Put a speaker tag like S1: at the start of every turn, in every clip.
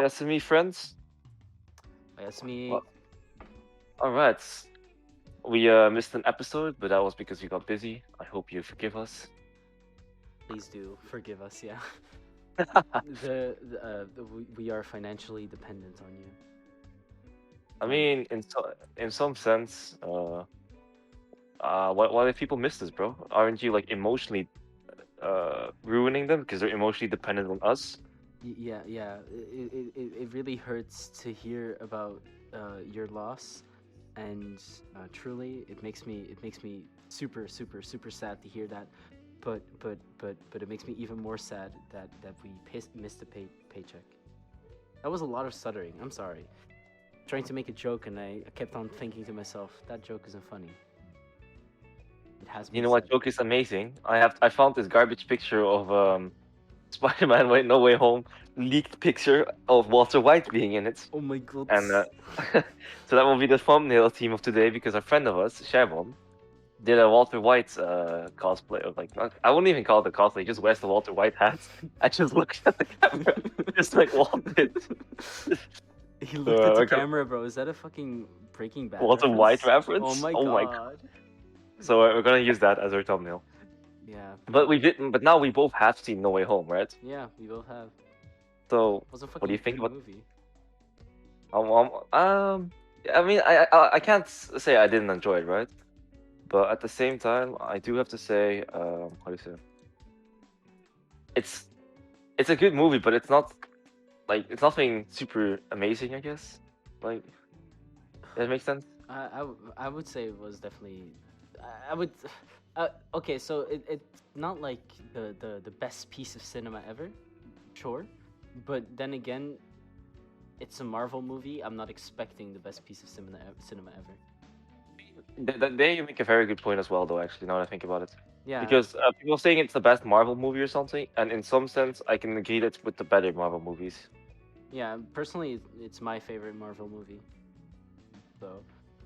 S1: Oyasumi friends.
S2: Oyasumi.
S1: Well, all right. We missed an episode, but that was because we got busy. I hope you forgive us.
S2: Please do forgive us. Yeah, we are financially dependent on you.
S1: I mean, in some sense, what if people miss this, bro? Aren't you like emotionally ruining them because they're emotionally dependent on us?
S2: Yeah. It really hurts to hear about your loss, and truly, it makes me super sad to hear that. But it makes me even more sad that we missed a paycheck. That was a lot of stuttering. I'm sorry. Trying to make a joke, and I kept on thinking to myself, that joke isn't funny. It has
S1: You
S2: been
S1: know what
S2: said.
S1: joke is amazing? I found this garbage picture of Spider-Man Way No Way Home leaked picture of Walter White being in it,
S2: Oh my god.
S1: and so that will be the thumbnail theme of today because a friend of us, Shavon, did a Walter White cosplay of like I wouldn't even call it a cosplay. He just wears the Walter White hat. I just looked at the camera, just like Walt did.
S2: He looked at the
S1: I got
S2: camera, bro. Is that a fucking Breaking Bad
S1: Walter White
S2: reference? Oh
S1: reference.
S2: my
S1: Oh my god!
S2: god.
S1: So we're gonna use that as our thumbnail.
S2: Yeah.
S1: But we didn't. But now we both have seen No Way Home, right?
S2: Yeah, we both have.
S1: So
S2: It was a
S1: what do you
S2: fucking
S1: think
S2: good
S1: about?
S2: movie.
S1: I mean, I can't say I didn't enjoy it, right? But at the same time, I do have to say, how do you say? It's it's a good movie, but it's not like it's nothing super amazing, I guess. Like that makes sense.
S2: I would say it was definitely. I would. Okay, so it's not like the best piece of cinema ever, sure, but then again, it's a Marvel movie. I'm not expecting the best piece of cinema ever.
S1: There you make a very good point as well, though. Actually, now that I think about it,
S2: Yeah,
S1: because people saying it's the best Marvel movie or something, and in some sense, I can agree that with the better Marvel movies.
S2: yeah. Personally, it's my favorite Marvel movie. So,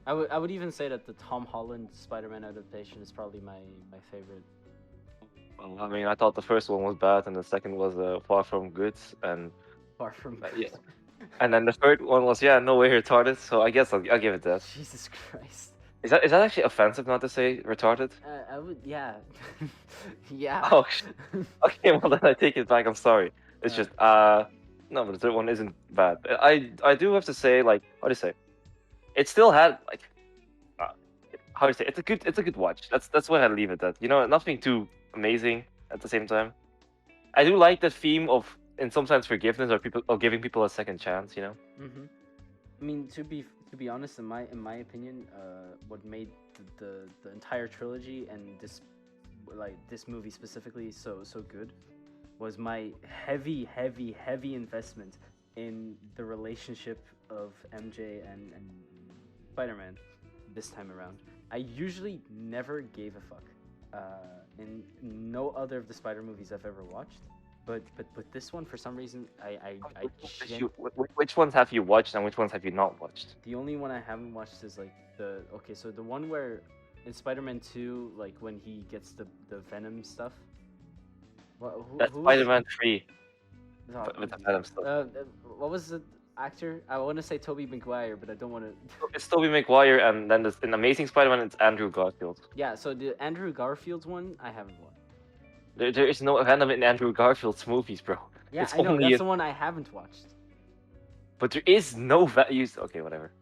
S2: I would even say that the Tom Holland Spider-Man adaptation is probably my favorite.
S1: Well, I mean, I thought the first one was bad, and the second was far from good, and
S2: Far from
S1: yeah,
S2: good.
S1: and then the third one was no way retarded. So I guess I'll give it that.
S2: Jesus Christ.
S1: Is that actually offensive not to say retarded?
S2: I would, yeah, yeah.
S1: Oh, okay. Well, then I take it back. I'm sorry. It's
S2: Uh,
S1: just no, but the third one isn't bad. I do have to say, like, how do you say? It still had like uh, how do you say? It's a good watch. That's why I leave it at. You know, nothing too amazing at the same time. I do like the theme of in some sense forgiveness or giving people a second chance. You know.
S2: hmm I mean, to be honest, in my opinion, what made the entire trilogy and this movie specifically so good was my heavy investment in the relationship of MJ and Spider-Man this time around. I usually never gave a fuck in no other of the Spider movies I've ever watched, but this one for some reason
S1: Which ones have you watched and which ones have you not watched?
S2: the only one I haven't watched is like so the one where in Spider-Man 2, like when he gets the Venom stuff.
S1: That's
S2: Who was
S1: Spider-Man 3
S2: oh,
S1: with the Venom stuff.
S2: what was the actor? I want to say Tobey Maguire, but I don't want to.
S1: It's Tobey Maguire, and then in Amazing Spider-Man, it's Andrew Garfield.
S2: Yeah, so the Andrew Garfield's one I haven't watched.
S1: There is no Venom in Andrew Garfield's movies, bro.
S2: Yeah,
S1: It's
S2: I know
S1: only
S2: that's the one I haven't watched.
S1: but there is no Okay, whatever.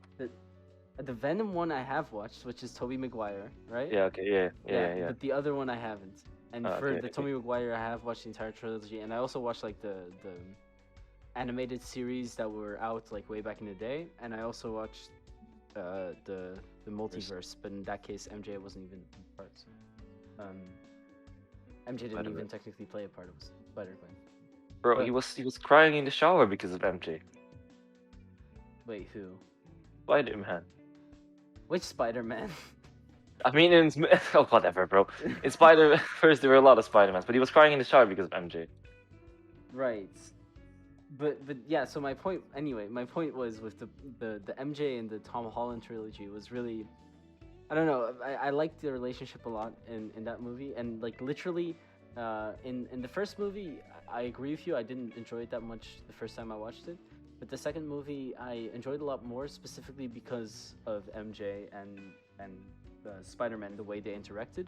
S2: The Venom one I have watched, which is Tobey Maguire, right?
S1: Yeah, okay, yeah.
S2: But the other one I haven't. And for
S1: Okay,
S2: the
S1: okay.
S2: Tobey Maguire, I have watched the entire trilogy, and I also watched like the animated series that were out like way back in the day, and I also watched the multiverse, but in that case, MJ wasn't even part. So, MJ didn't
S1: Spider-Man.
S2: even technically play a part of Spider-Man.
S1: Bro,
S2: But-
S1: he was crying in the shower because of MJ.
S2: Wait, who?
S1: Spider-Man.
S2: Which Spider-Man?
S1: I mean, oh whatever, bro. In Spider first there were a lot of Spider-Mans, but he was crying in the shower because of MJ.
S2: Right. But yeah, so my point was with the MJ and the Tom Holland trilogy was really, I don't know, I liked the relationship a lot in that movie, and like literally in the first movie I agree with you, I didn't enjoy it that much the first time I watched it, But the second movie I enjoyed a lot more, specifically because of MJ and Spider-Man, the way they interacted.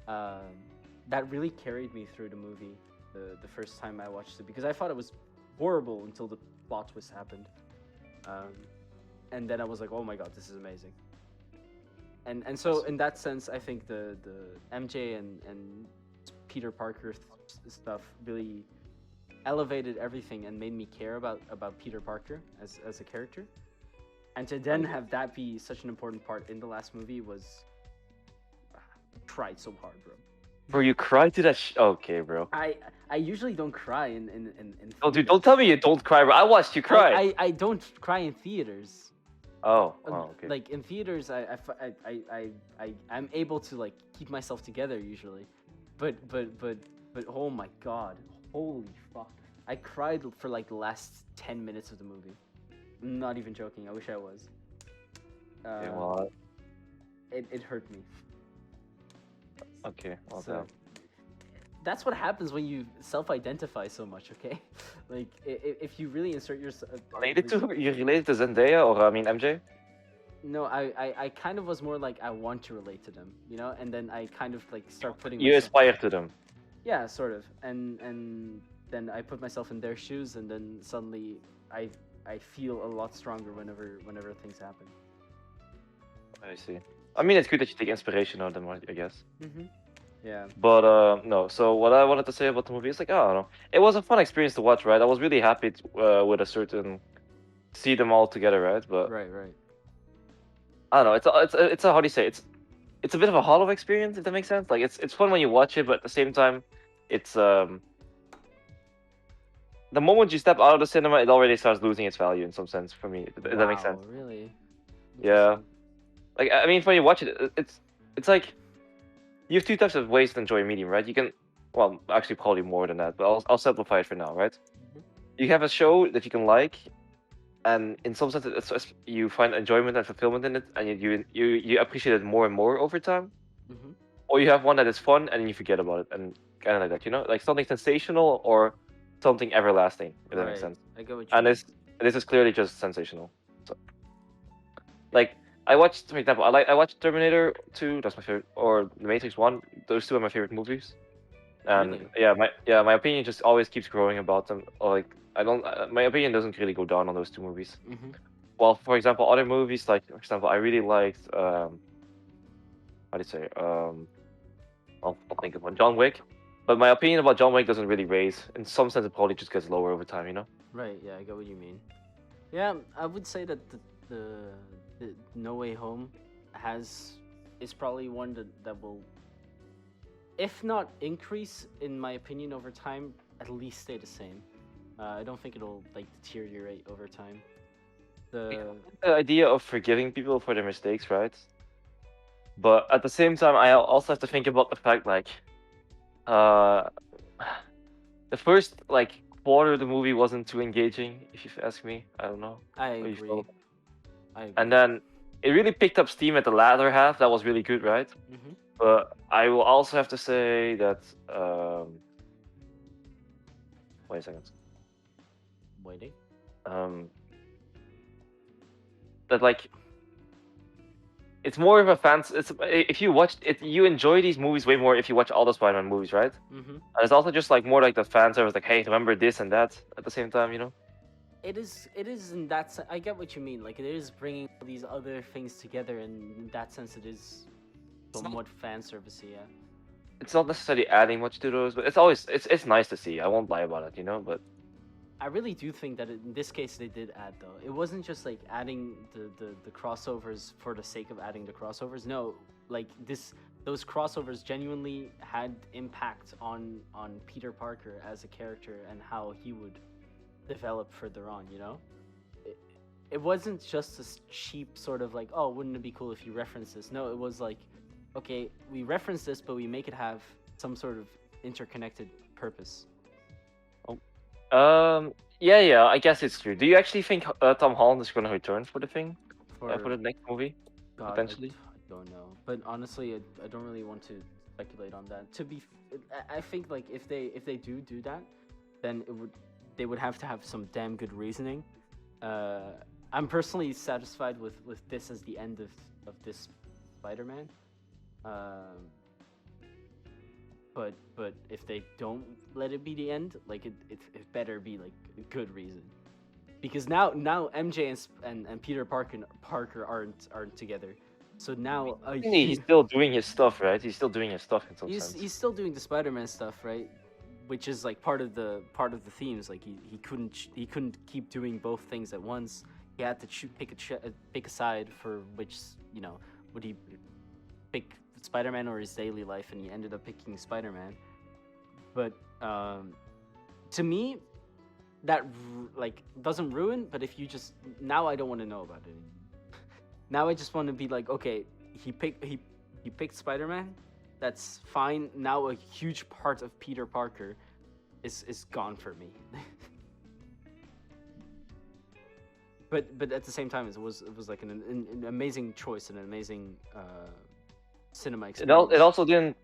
S2: Um, that really carried me through the movie the first time I watched it, because I thought it was horrible until the plot twist happened, um, and then I was like, oh my god, this is amazing. And so in that sense, I think the MJ and Peter Parker stuff really elevated everything and made me care about Peter Parker as a character. And to then have that be such an important part in the last movie was tried so hard, bro.
S1: Bro, you cried to that. Okay, bro.
S2: I usually don't cry in
S1: Oh, dude,
S2: theaters.
S1: don't tell me you don't cry, bro. I watched you cry.
S2: I don't cry in theaters.
S1: Oh, okay.
S2: Like in theaters, I'm able to like keep myself together usually, but oh my god, holy fuck! I cried for like the last 10 minutes of the movie. I'm not even joking. I wish I was.
S1: Okay, well,
S2: It hurt me.
S1: okay, well,
S2: So that's what happens when you self-identify so much. Okay, like if you really insert yourself.
S1: you related to Zendaya or I mean MJ?
S2: No, I kind of was more like I want to relate to them, you know, and then I kind of like start putting
S1: You aspire to them.
S2: yeah, sort of, and then I put myself in their shoes, and then suddenly I feel a lot stronger whenever things happen.
S1: I see. I mean, it's good that you take inspiration out of them, I guess.
S2: Yeah.
S1: But no. So what I wanted to say about the movie is like, I don't know. It was a fun experience to watch, right? I was really happy with a certain see them all together, right? But
S2: Right.
S1: I don't know. It's a how do you say? It's a bit of a hollow experience, if that makes sense. Like it's fun when you watch it, but at the same time, it's the moment you step out of the cinema, it already starts losing its value in some sense for me. If that makes sense.
S2: Really?
S1: Yeah. Like I mean, when you watch it, it's like you have two types of ways to enjoy a medium, right? You can, well, actually probably more than that, but I'll simplify it for now, right? You have a show that you can like, and in some sense, you find enjoyment and fulfillment in it, and you appreciate it more and more over time. Or you have one that is fun and you forget about it, and kind of like that, you know, like something sensational or something everlasting, if that makes sense.
S2: I get what you
S1: And
S2: mean.
S1: this is clearly just sensational. So, like I watched, for example, I watched Terminator 2. That's my favorite, or The Matrix 1. Those two are my favorite movies. And
S2: Really?
S1: my opinion just always keeps growing about them. Or like I don't, my opinion doesn't really go down on those two movies. Well, for example, other movies like, for example, I really liked how do you say I'll think of one, John Wick. But my opinion about John Wick doesn't really raise. In some sense, it probably just gets lower over time, you know.
S2: Right. Yeah, I get what you mean. Yeah, I would say that the No Way Home is probably one that will, if not increase, in my opinion, over time, at least stay the same. I don't think it'll like deteriorate over time.
S1: The idea of forgiving people for their mistakes, right? But at the same time, I also have to think about the fact like, the first like quarter of the movie wasn't too engaging, if you ask me. I don't know.
S2: I
S1: how you
S2: agree.
S1: feel.
S2: I agree.
S1: And then it really picked up steam at the latter half. That was really good, right? But I will also have to say that wait a second.
S2: Waiting.
S1: That like it's more of a fan. It's if you watch it, you enjoy these movies way more if you watch all the Spider-Man movies, right? And it's also just like more like the fan service, like, hey, remember this and that at the same time, you know.
S2: It is in that sense. I get what you mean. Like it is bringing all these other things together, and in that sense, it is somewhat fan servicey. Yeah.
S1: It's not necessarily adding much to those, but it's nice to see. I won't lie about it, you know. But
S2: I really do think that in this case they did add though. It wasn't just like adding the crossovers for the sake of adding the crossovers. No, like those crossovers genuinely had impact on Peter Parker as a character and how he would develop further on, you know? It wasn't just a cheap sort of like, oh, wouldn't it be cool if you reference this? No, it was like, okay, we reference this, but we make it have some sort of interconnected purpose.
S1: Yeah, I guess it's true. Do you actually think Tom Holland is going to return for the thing? For the next movie?
S2: God,
S1: potentially?
S2: I don't know. But honestly, I don't really want to speculate on that. I think like if they do that, then they would have to have some damn good reasoning. I'm personally satisfied with this as the end of this Spider-Man. But if they don't let it be the end, like it better be like a good reason, because now MJ and Peter Parker aren't together, so now
S1: He's still doing his stuff, right? He's still doing his stuff in some sense.
S2: he's still doing the Spider-Man stuff, right? Which is like part of the themes. Like he couldn't keep doing both things at once. He had to pick a side for which, you know, would he pick Spider-Man or his daily life, and he ended up picking Spider-Man. But to me, that like doesn't ruin. But if you just now, I don't want to know about it anymore. Now I just want to be like, okay, he picked Spider-Man. That's fine. Now a huge part of Peter Parker is gone for me. but at the same time, it was like an amazing choice, and an amazing cinema experience.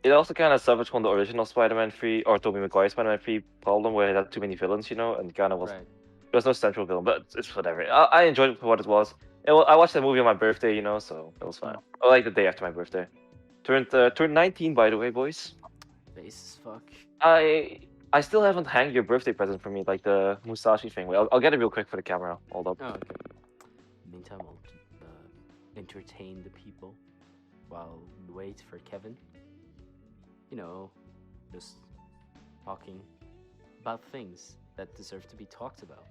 S1: It also kind of suffers from the original Spider-Man 3 or Tobey Maguire Spider-Man 3 problem, where it had too many villains, you know, and kind of was
S2: Right.
S1: there was no central villain. But it's whatever. I enjoyed it for what it was. I watched the movie on my birthday, you know, so it was fine. Or like the day after my birthday. Turned 19, by the way, boys.
S2: Base as fuck.
S1: I still haven't hanged your birthday present for me, like the Musashi thing. I'll get it real quick for the camera. Hold up.
S2: Oh, okay. Meantime, I'll entertain the people while we wait for Kevin. You know, just talking about things that deserve to be talked about,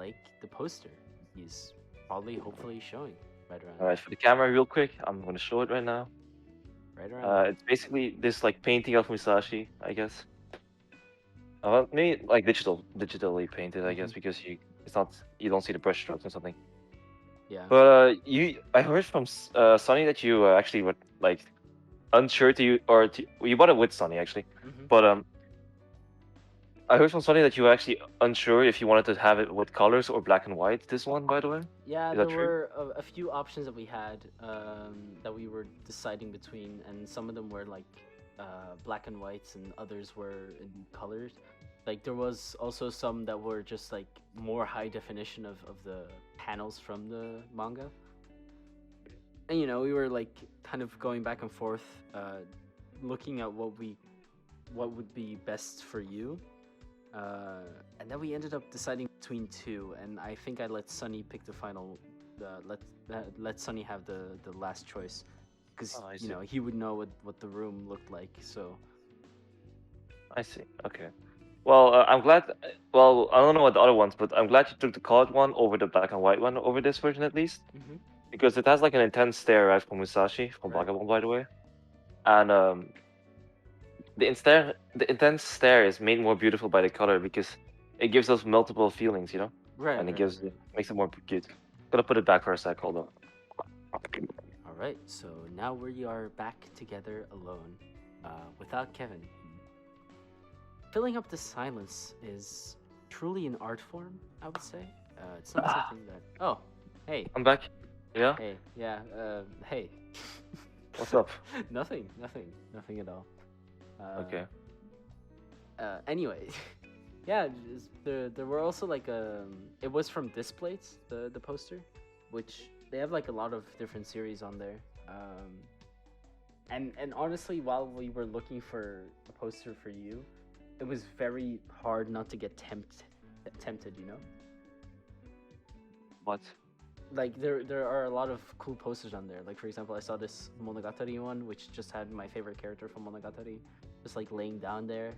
S2: like the poster he's probably, hopefully, showing right around.
S1: All right, for the camera, real quick, I'm gonna show it right now.
S2: Right around.
S1: It's basically this like painting of Musashi, I guess. Maybe like digitally painted, I guess, because you don't see the brush strokes or something.
S2: Yeah.
S1: But I heard from Sonny that you actually were like unsure you bought it with Sonny actually, but I heard from Sonny that you were actually unsure if you wanted to have it with colors or black and white. This one, by the way.
S2: Yeah, there were a few options that we had that we were deciding between, and some of them were like black and whites, and others were in colors. Like there was also some that were just like more high definition of the panels from the manga. And you know, we were like kind of going back and forth, looking at what would be best for you. And then we ended up deciding between two, and I think I let Sunny pick the final. Let Sunny have the last choice, because you know he would know what the room looked like. So
S1: I see. Okay. Well, I'm glad. Well, I don't know what the other ones, but I'm glad you took the colored one over the black and white one over this version at least, because it has like an intense stare right from Musashi from Vagabond, by the way, and the intense stare is made more beautiful by the color because it gives us multiple feelings, you know.
S2: Right.
S1: And it makes it more cute. Gonna put it back for a sec. Hold on.
S2: All right. So now we are back together alone, without Kevin. Filling up the silence is truly an art form, I would say. It's not something that. Oh, hey.
S1: I'm back. Yeah.
S2: Hey. Yeah. Hey.
S1: What's up?
S2: Nothing at all.
S1: Okay.
S2: Anyway, yeah. There were also like it was from Displates, the poster, which they have like a lot of different series on there. And honestly, while we were looking for a poster for you, it was very hard not to get tempted, you know?
S1: What?
S2: Like there are a lot of cool posters on there. Like for example, I saw this Monogatari one, which just had my favorite character from Monogatari, just like laying down there,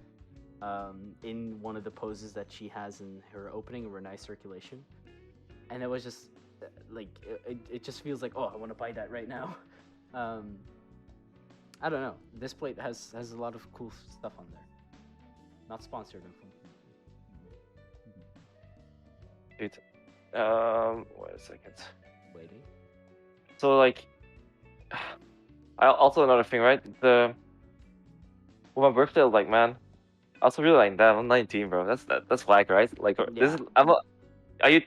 S2: in one of the poses that she has in her opening of Renai Circulation, and it was just like it just feels like, oh, I want to buy that right now. I don't know. This plate has a lot of cool stuff on there. Not sponsored.
S1: Dude, wait a second.
S2: Waiting.
S1: So like, also another thing, right? For my birthday, I was like, man, I also really like that. I'm 19, bro. That's whack, right? Like, this is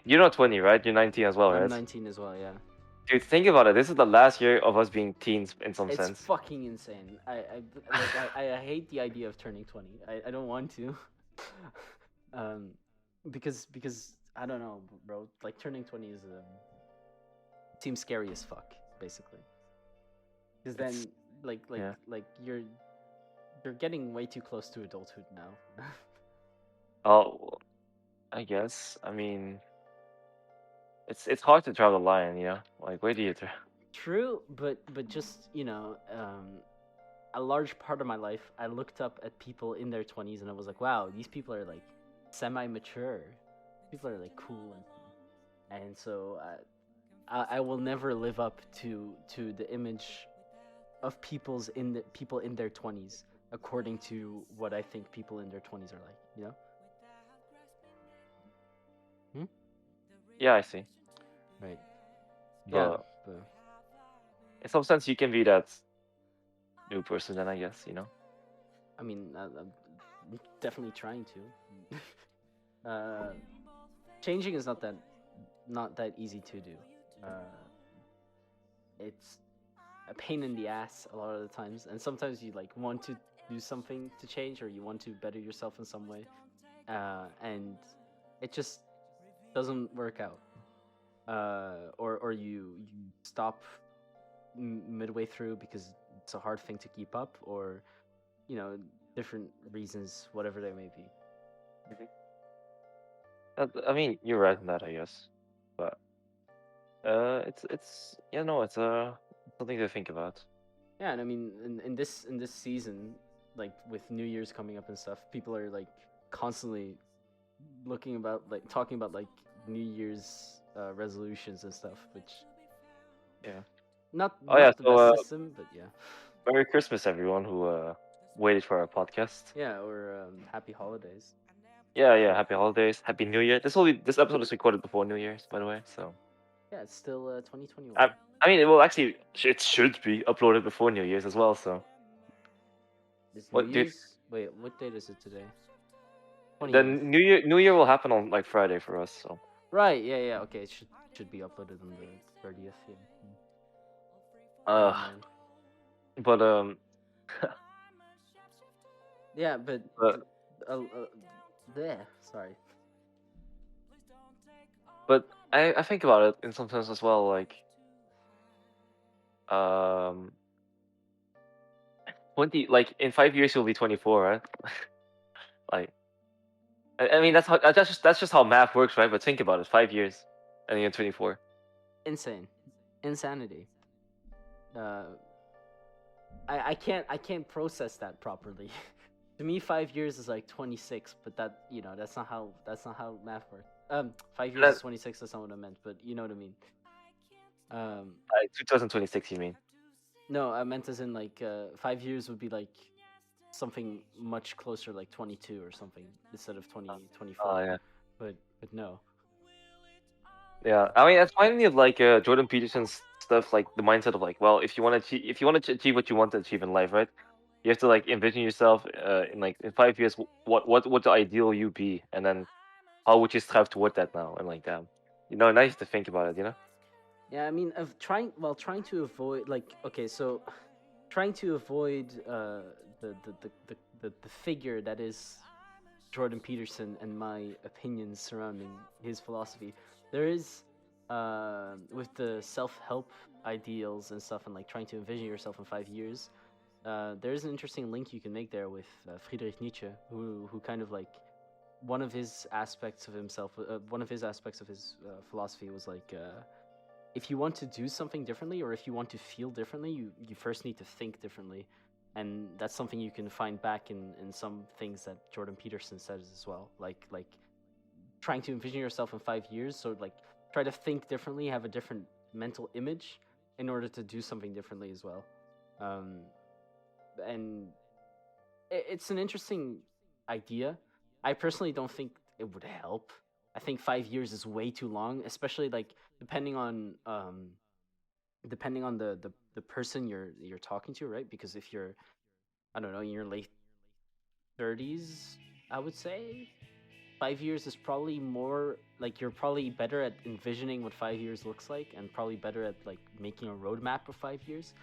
S1: you're not 20, right? You're 19 as well, right?
S2: I'm 19 as well, yeah.
S1: Dude, think about it. This is the last year of us being teens in some sense.
S2: It's fucking insane. I hate the idea of turning 20. I don't want to. because I don't know, bro. Like turning 20 is seems scary as fuck, basically. Because
S1: It's
S2: then, like like
S1: yeah.
S2: like you're getting way too close to adulthood now.
S1: Oh, I guess. I mean, it's hard to draw the line, you know. Like, where do you draw?
S2: True, but just a large part of my life, I looked up at people in their 20s and I was like, wow, these people are like semi-mature. People are like cool and so I will never live up to the image of people in their 20s according to what I think people in their 20s are like, you know? Hmm?
S1: Yeah, I see.
S2: Right. Yeah,
S1: But
S2: but
S1: in some sense, you can be that new person, then I guess, you know.
S2: I mean, I'm definitely trying to. Changing is not that easy to do. Uh, it's a pain in the ass a lot of the times, and sometimes you like want to do something to change, or you want to better yourself in some way, and it just doesn't work out. Or you stop midway through because it's a hard thing to keep up, or you know different reasons, whatever they may be.
S1: Mhm. I mean, you're right in that, I guess. But it's you know, it's something to think about.
S2: Yeah, and I mean, in this season, like with New Year's coming up and stuff, people are like constantly looking about like talking about like New Year's resolutions and stuff, which
S1: Yeah. Oh yeah.
S2: not the
S1: So
S2: best system, but yeah,
S1: Merry Christmas, everyone who waited for our podcast.
S2: yeah, or happy holidays.
S1: Yeah, yeah. Happy holidays, Happy New Year. This episode is recorded before New Year's, by the way. So
S2: Yeah, it's still 2021.
S1: I I mean, it will actually it should be uploaded before New Year's as well. So
S2: It's New
S1: what, dude?
S2: Year's. Wait, what date is it today?
S1: The
S2: 20th.
S1: New Year will happen on like Friday for us. So
S2: Right. Yeah. Yeah. Okay. It should be uploaded on the 30th. Yeah.
S1: uh,
S2: Oh man.
S1: but
S2: Yeah, but
S1: but
S2: there. Sorry.
S1: but I think about it in some sense as well. Like um 20, like in 5 years you'll be 24, right? Like I mean that's just how math works, right? But think about it, 5 years and you're 24.
S2: Insane. Insanity. Uh, I can't process that properly. To me, 5 years is like 26, but that that's not how math works. 5 years
S1: And
S2: is 26. That's not what I meant, but you know what I mean. Um,
S1: 2026, you mean?
S2: no, I meant as in like 5 years would be like something much closer, like 22 or something instead of 2024.
S1: Yeah.
S2: But no.
S1: Yeah, I mean, it's reminding me of like Jordan Peterson's stuff, like the mindset of like, well, if you want to achieve what you want to achieve in life, right? You have to like envision yourself in like in 5 years, what would the ideal you be, and then how would you strive toward that now, and like that, you know, nice to think about it, you know?
S2: Yeah, I mean, of trying to avoid like okay, so trying to avoid the figure that is Jordan Peterson and my opinions surrounding his philosophy. There is with the self-help ideals and stuff and like trying to envision yourself in 5 years. There is an interesting link you can make there with Friedrich Nietzsche, who kind of like one of his aspects of himself, one of his aspects of his philosophy was like if you want to do something differently or if you want to feel differently, you first need to think differently. And that's something you can find back in some things that Jordan Peterson says as well. Like trying to envision yourself in 5 years. So like try to think differently, have a different mental image in order to do something differently as well. Um, and it's an interesting idea. I personally don't think it would help. I think 5 years is way too long, especially like depending on the person you're talking to, right? Because if you're I don't know in your late 30s, I would say 5 years is probably more like you're probably better at envisioning what 5 years looks like, and probably better at like making a roadmap of 5 years.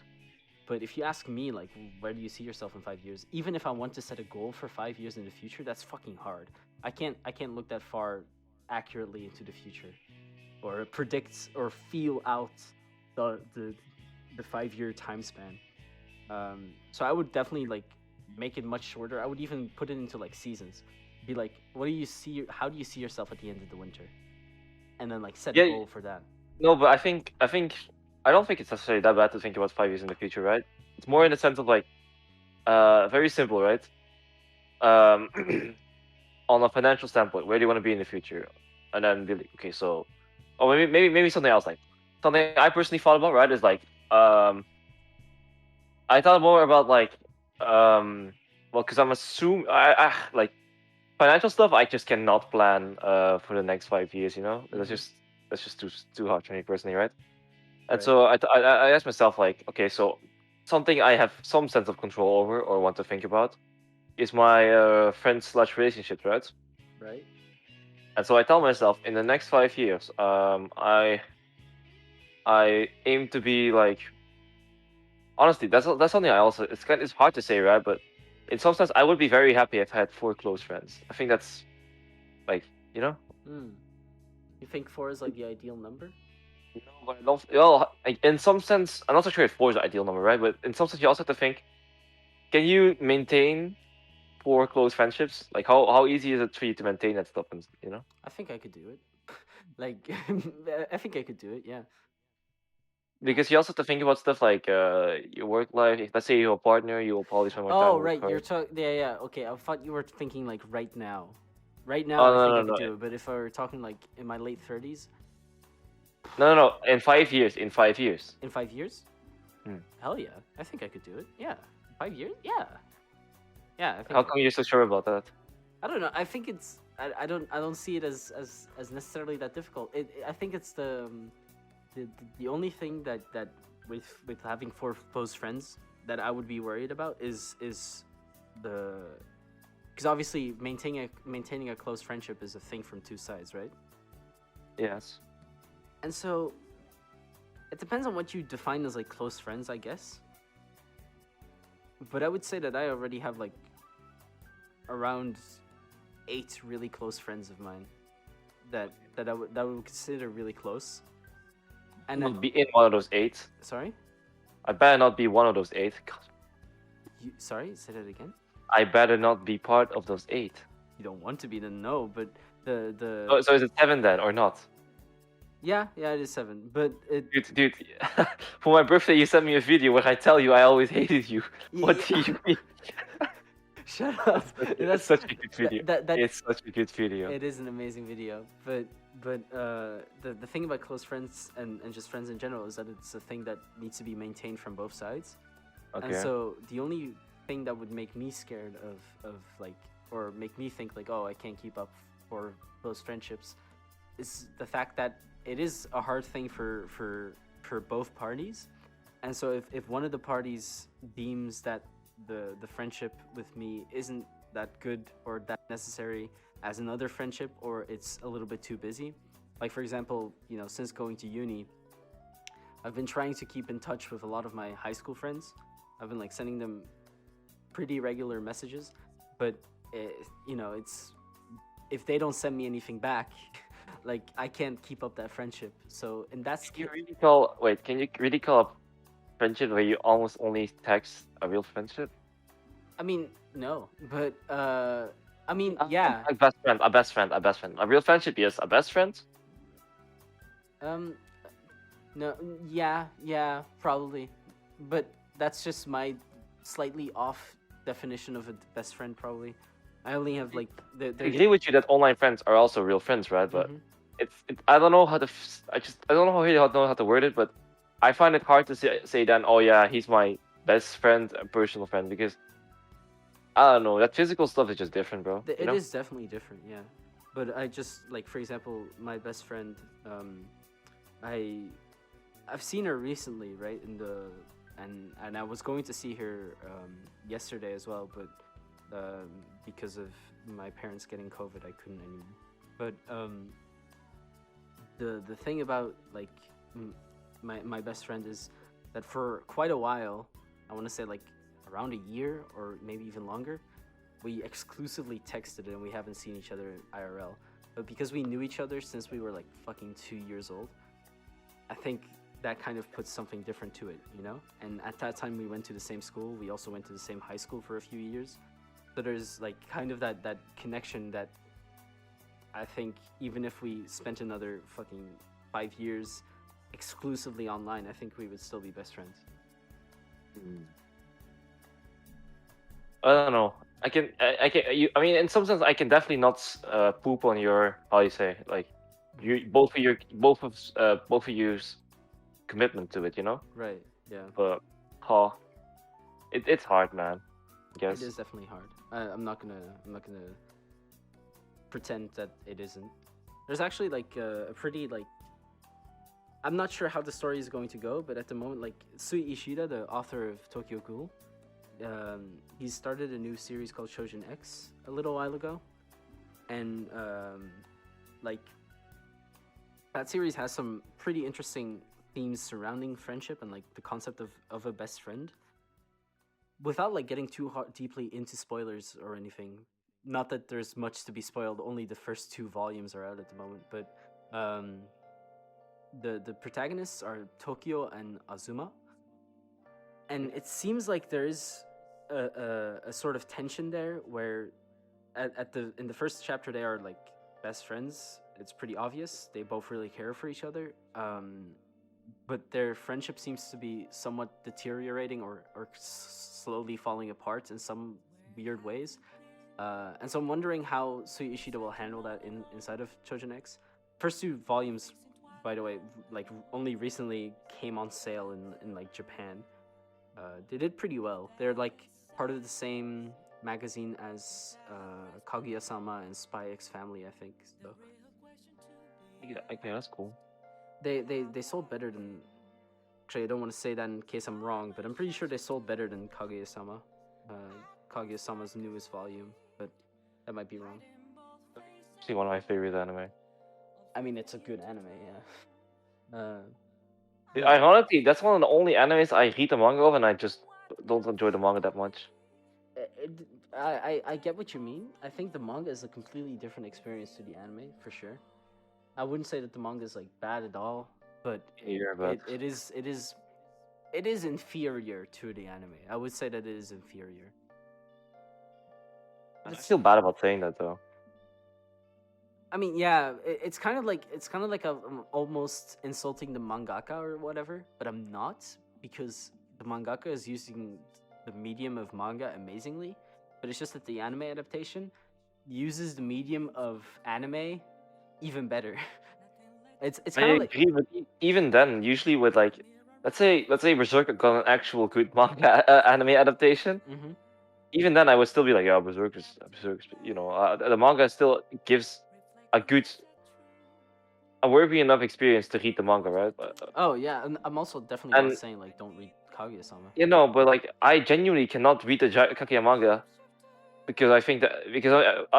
S2: But if you ask me, like, where do you see yourself in 5 years? Even if I want to set a goal for 5 years in the future, that's fucking hard I can't look that far accurately into the future, or predict or feel out the 5 year time span. So I would definitely like make it much shorter. I would even put it into like seasons. Be like, what do you see? How do you see yourself at the end of the winter? And then like set a
S1: Yeah,
S2: goal for that.
S1: no, but I don't think it's necessarily that bad to think about 5 years in the future, right? It's more in the sense of like, very simple, right? Um, on a financial standpoint, where do you want to be in the future? And then be like, okay, so, or maybe something else, like something I personally thought about, right? Is like, um, I thought more about like, well, because I'm assuming I like financial stuff. I just cannot plan for the next 5 years. You know,
S2: Mhm.
S1: That's just too hard for me personally, right? And
S2: Right.
S1: so I asked myself like, okay, so something I have some sense of control over or want to think about is my friends slash relationships, right?
S2: Right.
S1: And so I tell myself in the next 5 years, I aim to be like, honestly, that's something I also, it's hard to say, right? But in some sense, I would be very happy if I had 4 close friends. I think that's like, you know.
S2: Hmm. You think four is like the ideal number?
S1: No, but I don't. Well, like, in some sense, I'm not so sure if 4 is the ideal number, right? But in some sense, you also have to think: can you maintain 4 close friendships? Like, how easy is it for you to maintain that stuff? And you know,
S2: I think I could do it. Like, I think I could do it. Yeah.
S1: because you also have to think about stuff like your work life. If, let's say you have a partner, you will probably spend more time
S2: Oh,
S1: with
S2: right.
S1: her.
S2: You're talking. Yeah, yeah. Okay. I thought you were thinking like right now. Right now,
S1: Oh
S2: I think
S1: no
S2: I
S1: no
S2: could
S1: no
S2: do it. But if I were talking like in my late 30s,
S1: no no no! In 5 years, in 5 years.
S2: in 5 years,
S1: Hmm.
S2: hell yeah, I think I could do it. Yeah, 5 years. Yeah, yeah. I think
S1: How come you're so sure about that?
S2: I don't know. I think it's. I don't see it as necessarily that difficult. I think it's the only thing that with having four close friends that I would be worried about is the because obviously maintaining a close friendship is a thing from two sides, right?
S1: Yes.
S2: And so it depends on what you define as like close friends, I guess. But I would say that I already have like around 8 really close friends of mine that I would consider really close. And
S1: Not be in one of those 8.
S2: sorry,
S1: I better not be one of those 8. God,
S2: sorry, say that again.
S1: I better not be part of those 8.
S2: You don't want to be, then no. But the
S1: So is it 7 then or not?
S2: yeah, it is 7. But it
S1: Dude, for my birthday you sent me a video where I tell you I always hated you. What do you mean?
S2: shut up.
S1: It's such a good video.
S2: That
S1: It's such a good video.
S2: it is an amazing video. But the thing about close friends and just friends in general is that it's a thing that needs to be maintained from both sides. And
S1: Okay.
S2: so the only thing that would make me scared of like or make me think like, oh, I can't keep up for close friendships is the fact that it is a hard thing for both parties. And so if one of the parties deems that the friendship with me isn't that good or that necessary as another friendship, or it's a little bit too busy, like for example, since going to uni, I've been trying to keep in touch with a lot of my high school friends. I've been like sending them pretty regular messages, but it's if they don't send me anything back, like I can't keep up that friendship. So and that's
S1: Can you really call a friendship where you almost only text a real friendship?
S2: I mean, no, but I mean, yeah.
S1: A best friend, a best friend, a best friend. A real friendship, yes. A best friend?
S2: Um, no, yeah, probably, but that's just my slightly off definition of a best friend. Probably, I only have like
S1: I agree with you that online friends are also real friends, right? But I don't know how to I don't know how to word it, but I find it hard to say then, oh yeah, he's my best friend and personal friend, because I don't know, that physical stuff is just different, bro.
S2: It is definitely different, yeah. But I just like, for example, my best friend, I've seen her recently, right? And I was going to see her yesterday as well, but because of my parents getting COVID, I couldn't anymore. But the thing about like my best friend is that for quite a while, I want to say like around a year or maybe even longer, we exclusively texted and we haven't seen each other IRL. But because we knew each other since we were like fucking 2 years old, I think that kind of puts something different to it, you know? And at that time we went to the same school. We also went to the same high school for a few years. So there's like kind of that connection that I think even if we spent another fucking 5 years exclusively online, I think we would still be best friends.
S1: I don't know. I can. I mean, in some sense, I can definitely not poop on your, how you say, like, both of you's commitment to it. You know.
S2: Right. Yeah.
S1: But, it's hard, man. I guess.
S2: It is definitely hard. I'm not gonna pretend that it isn't. There's actually like a pretty like. I'm not sure how the story is going to go, but at the moment, like Sui Ishida, the author of Tokyo Ghoul, he started a new series called Shojin X a little while ago, and like that series has some pretty interesting themes surrounding friendship and like the concept of a best friend. Without like getting too deeply into spoilers or anything, not that there's much to be spoiled. Only the first 2 volumes are out at the moment, but the protagonists are Tokyo and Azuma, and it seems like there is a sort of tension there where in the first chapter they are like best friends. It's pretty obvious they both really care for each other, but their friendship seems to be somewhat deteriorating or slowly falling apart in some weird ways, and so I'm wondering how Sui Ishida will handle that inside of Chojin X. First 2 volumes, by the way, like only recently came on sale in like Japan. They did pretty well. They're like part of the same magazine as Kaguya-sama and Spy X Family, I think. So
S1: Okay, that's cool.
S2: they sold better than. Actually, I don't want to say that in case I'm wrong, but I'm pretty sure they sold better than Kaguya-sama. Kaguya-sama's newest volume, but that might be wrong.
S1: Actually, one of my favorite anime.
S2: I mean, it's a good anime, yeah.
S1: Ironically, that's one of the only animes I read the manga of, and I just don't enjoy the manga that much.
S2: I get what you mean. I think the manga is a completely different experience to the anime, for sure. I wouldn't say that the manga is like bad at all, but it is inferior to the anime. I would say that it is inferior.
S1: I feel bad about saying that though.
S2: I mean, yeah, it's kind of like I'm almost insulting the mangaka or whatever, but I'm not, because the mangaka is using the medium of manga amazingly, but it's just that the anime adaptation uses the medium of anime even better. It's
S1: I
S2: kind of like,
S1: agree, but even then, usually with like, let's say Berserk got an actual good manga anime adaptation.
S2: Mhm.
S1: Even then, I would still be like, yeah, Berserk is, you know, the manga still gives a worthy enough experience to read the manga, right?
S2: oh yeah, and I'm also definitely not
S1: And
S2: saying like don't read Kaguya-sama.
S1: you know, but like I genuinely cannot read the Kaguya manga because I think that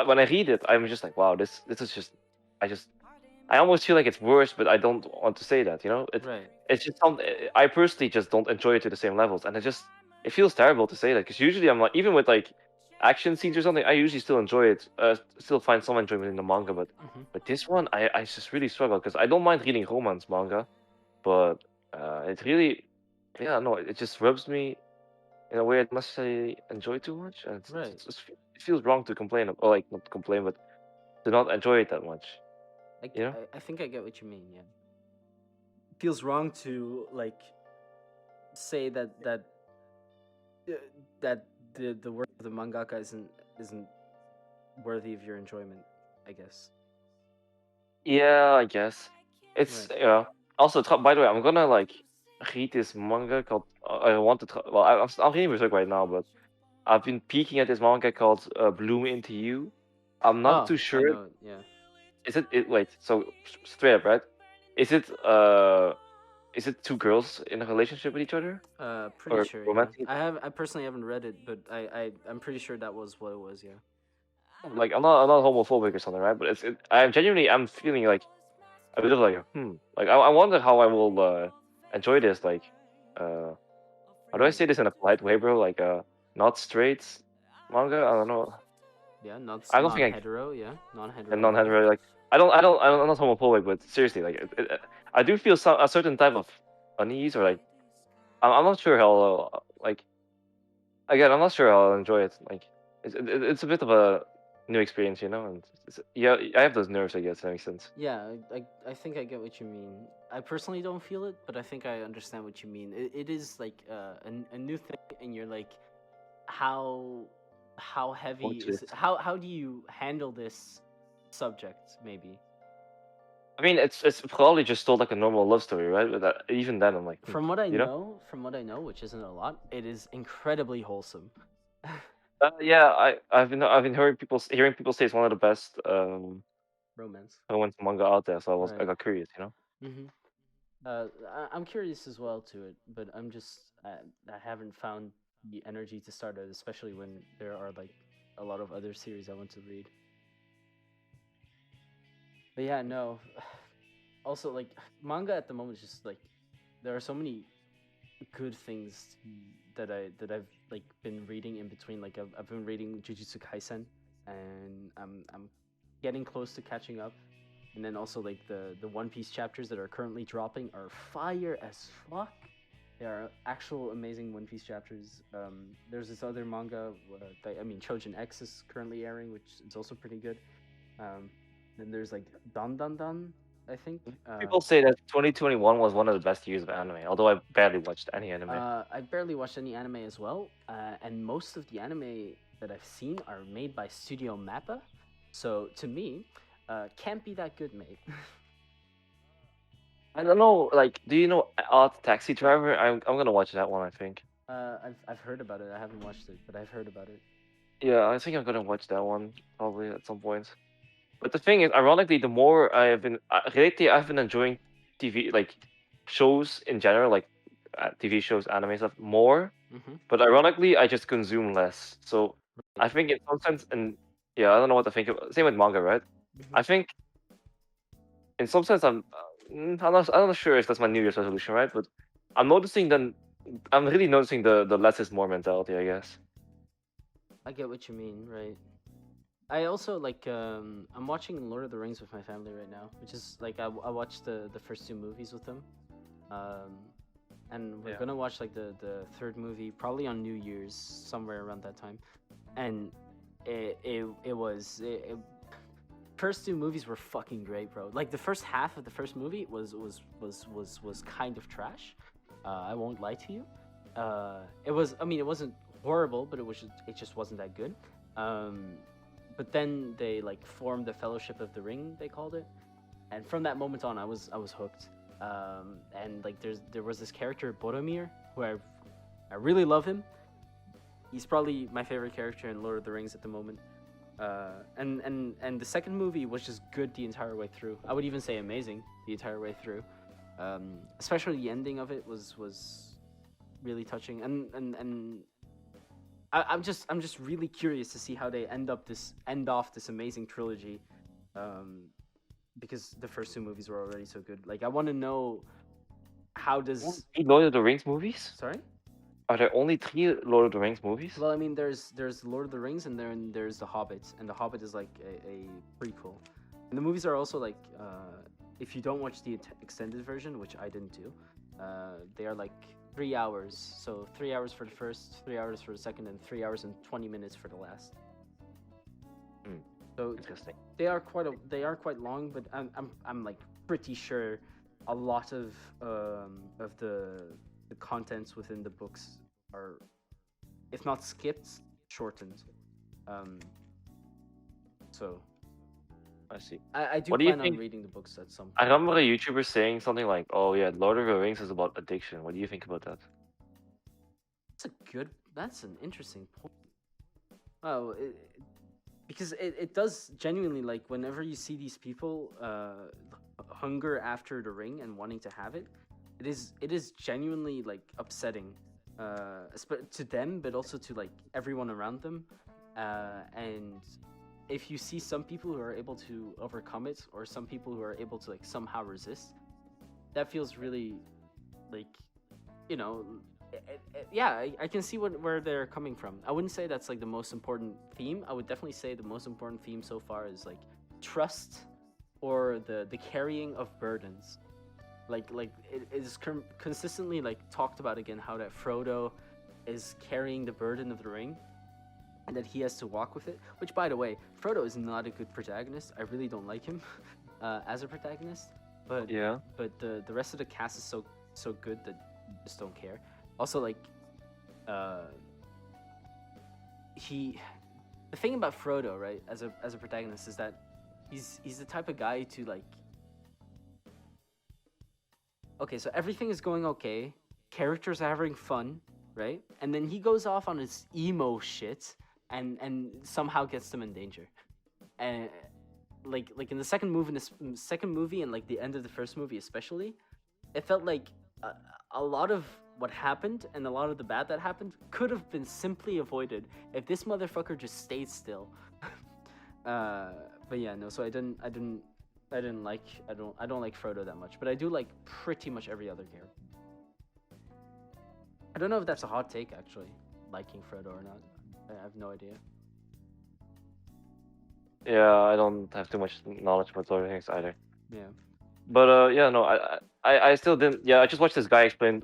S1: when I read it, I'm just like, wow, this is just I almost feel like it's worse, but I don't want to say that. You know,
S2: Right.
S1: it's just I personally just don't enjoy it to the same levels, and it feels terrible to say that because usually I'm like, even with like action scenes or something, I usually still enjoy it, still find some enjoyment in the manga, but
S2: Mhm.
S1: this one I just really struggle because I don't mind reading romance manga, but it really, yeah, no, it just rubs me in a way I don't necessarily enjoy too much, and
S2: Right.
S1: it feels wrong to complain, or like not complain, but to not enjoy it that much. You know?
S2: I think I get what you mean. Yeah, it feels wrong to like say that the work of the mangaka isn't worthy of your enjoyment, I guess.
S1: Yeah, I guess it's
S2: Right.
S1: yeah. Also, by the way, I'm gonna like read this manga called. I want to. Well, I'm reading Berserk right now, but I've been peeking at this manga called Bloom Into You. I'm not
S2: Oh,
S1: too
S2: I
S1: sure.
S2: know. Yeah.
S1: Is it? Wait. So straight up, right? Is it? Is it two girls in a relationship with each other
S2: Pretty
S1: or
S2: sure. Yeah.
S1: romantic?
S2: I personally haven't read it, but I'm pretty sure that was what it was. Yeah.
S1: Like I'm not homophobic or something, right? But I'm genuinely I'm feeling like a bit of like like I wonder how I will enjoy this. Like how do I
S2: Right.
S1: say this in a polite way, bro? Like not straight manga. I don't know.
S2: Yeah, not
S1: I don't think
S2: non-hetero. Yeah, non-hetero.
S1: and non-hetero. Like I'm not homophobic, but seriously, like I do feel a certain type of unease, or like I'm not sure how like again I'm not sure how I'll enjoy it. Like it's a bit of a new experience, you know, and yeah, I have those nerves, I guess. That makes sense.
S2: Yeah, I think I get what you mean. I personally don't feel it, but I think I understand what you mean. It is like a new thing, and you're like, how how heavy
S1: Watch
S2: is
S1: it.
S2: it? How do you handle this subject? Maybe
S1: I mean, it's probably just told like a normal love story, right? But even then, I'm like, you know.
S2: from what I know, which isn't a lot, it is incredibly wholesome.
S1: Yeah, I've been hearing people say it's one of the best
S2: Romance,
S1: romance manga out there. So I
S2: right?
S1: got curious, you know.
S2: Mm-hmm. I'm curious as well to it, but I haven't found the energy to start it, especially when there are like a lot of other series I want to read. But yeah, no. Also, like manga at the moment is just like there are so many good things that I've like been reading in between. Like I've been reading Jujutsu Kaisen, and I'm getting close to catching up. And then also like the One Piece chapters that are currently dropping are fire as fuck. They are actual amazing One Piece chapters. There's this other manga, Trojan X is currently airing, which is also pretty good. Then there's like Dan Dan Dan, I think.
S1: People say that 2021 was one of the best years of anime, although I barely watched any anime.
S2: I barely watched any anime as well, and most of the anime that I've seen are made by Studio Mappa. So to me, can't be that good, mate.
S1: I don't know, like, do you know Odd Taxi Driver? I'm gonna watch that one, I think.
S2: I've heard about it. I haven't watched it, but I've heard about it.
S1: Yeah, I think I'm gonna watch that one probably at some point. But the thing is, ironically, the more I have been lately, I've been enjoying TV like shows in general, like TV shows, anime stuff more.
S2: Mm-hmm.
S1: But ironically, I just consume less. So I think in some sense, and yeah, I don't know what to think of. Same with manga, right?
S2: Mm-hmm.
S1: I think in some sense, I'm not sure if that's my New Year's resolution, right? But I'm noticing then, I'm really noticing the less is more mentality, I guess.
S2: I get what you mean, right? I also like I'm watching Lord of the Rings with my family right now, which is like I watched the first two movies with them, um, and we're
S1: Yeah.
S2: gonna watch like the third movie probably on New Year's somewhere around that time, and first two movies were fucking great, bro. Like the first half of the first movie was kind of trash. I won't lie to you. It was. I mean, it wasn't horrible, but it just wasn't that good. But then they like formed the Fellowship of the Ring, they called it, and from that moment on, I was hooked. And like there was this character Boromir, who I really love him. He's probably my favorite character in Lord of the Rings at the moment. And the second movie was just good the entire way through. I would even say amazing the entire way through. Especially the ending of it was really touching. And I'm just really curious to see how they end off this amazing trilogy, because the first two movies were already so good. Like I want to know how does
S1: Lord of the Rings movies?
S2: sorry.
S1: Are there only 3 Lord of the Rings movies?
S2: Well, I mean, there's Lord of the Rings, and then there's The Hobbit, and The Hobbit is like a prequel. And the movies are also like, if you don't watch the extended version, which I didn't do, they are like 3 hours. So 3 hours for the first, 3 hours for the second, and 3 hours and 20 minutes for the last. So
S1: Interesting.
S2: they are quite long, but I'm like pretty sure a lot of the contents within the books are, if not skipped, shortened. So
S1: I see.
S2: I do
S1: What do you
S2: plan on
S1: think?
S2: reading the books at some
S1: I
S2: point.
S1: remember a YouTuber saying something like, "Oh yeah, Lord of the Rings is about addiction." What do you think about that?
S2: That's an interesting point. Oh, because it does genuinely, like, whenever you see these people hunger after the ring and wanting to have it, it is genuinely like upsetting, to them, but also to like everyone around them. And if you see some people who are able to overcome it, or some people who are able to like somehow resist, that feels really like, you know, yeah, I can see where they're coming from. I wouldn't say that's like the most important theme. I would definitely say the most important theme so far is like trust or the carrying of burdens. Like it is consistently like talked about again how that Frodo is carrying the burden of the ring and that he has to walk with it. Which, by the way, Frodo is not a good protagonist. I really don't like him as a protagonist. But
S1: Yeah.
S2: but the rest of the cast is so good that you just don't care. Also, like, the thing about Frodo, right, as a protagonist is that he's the type of guy to like. Okay, so everything is going okay. Characters are having fun, right? And then he goes off on his emo shit and somehow gets them in danger. And like in the second movie and like the end of the first movie especially, it felt like a lot of what happened and a lot of the bad that happened could have been simply avoided if this motherfucker just stayed still. But yeah, no. So I don't like Frodo that much, but I do like pretty much every other character. I don't know if that's a hot take actually, liking Frodo or not. I have no idea.
S1: Yeah, I don't have too much knowledge about other things either.
S2: Yeah.
S1: But yeah, no, I still didn't. Yeah, I just watched this guy explain,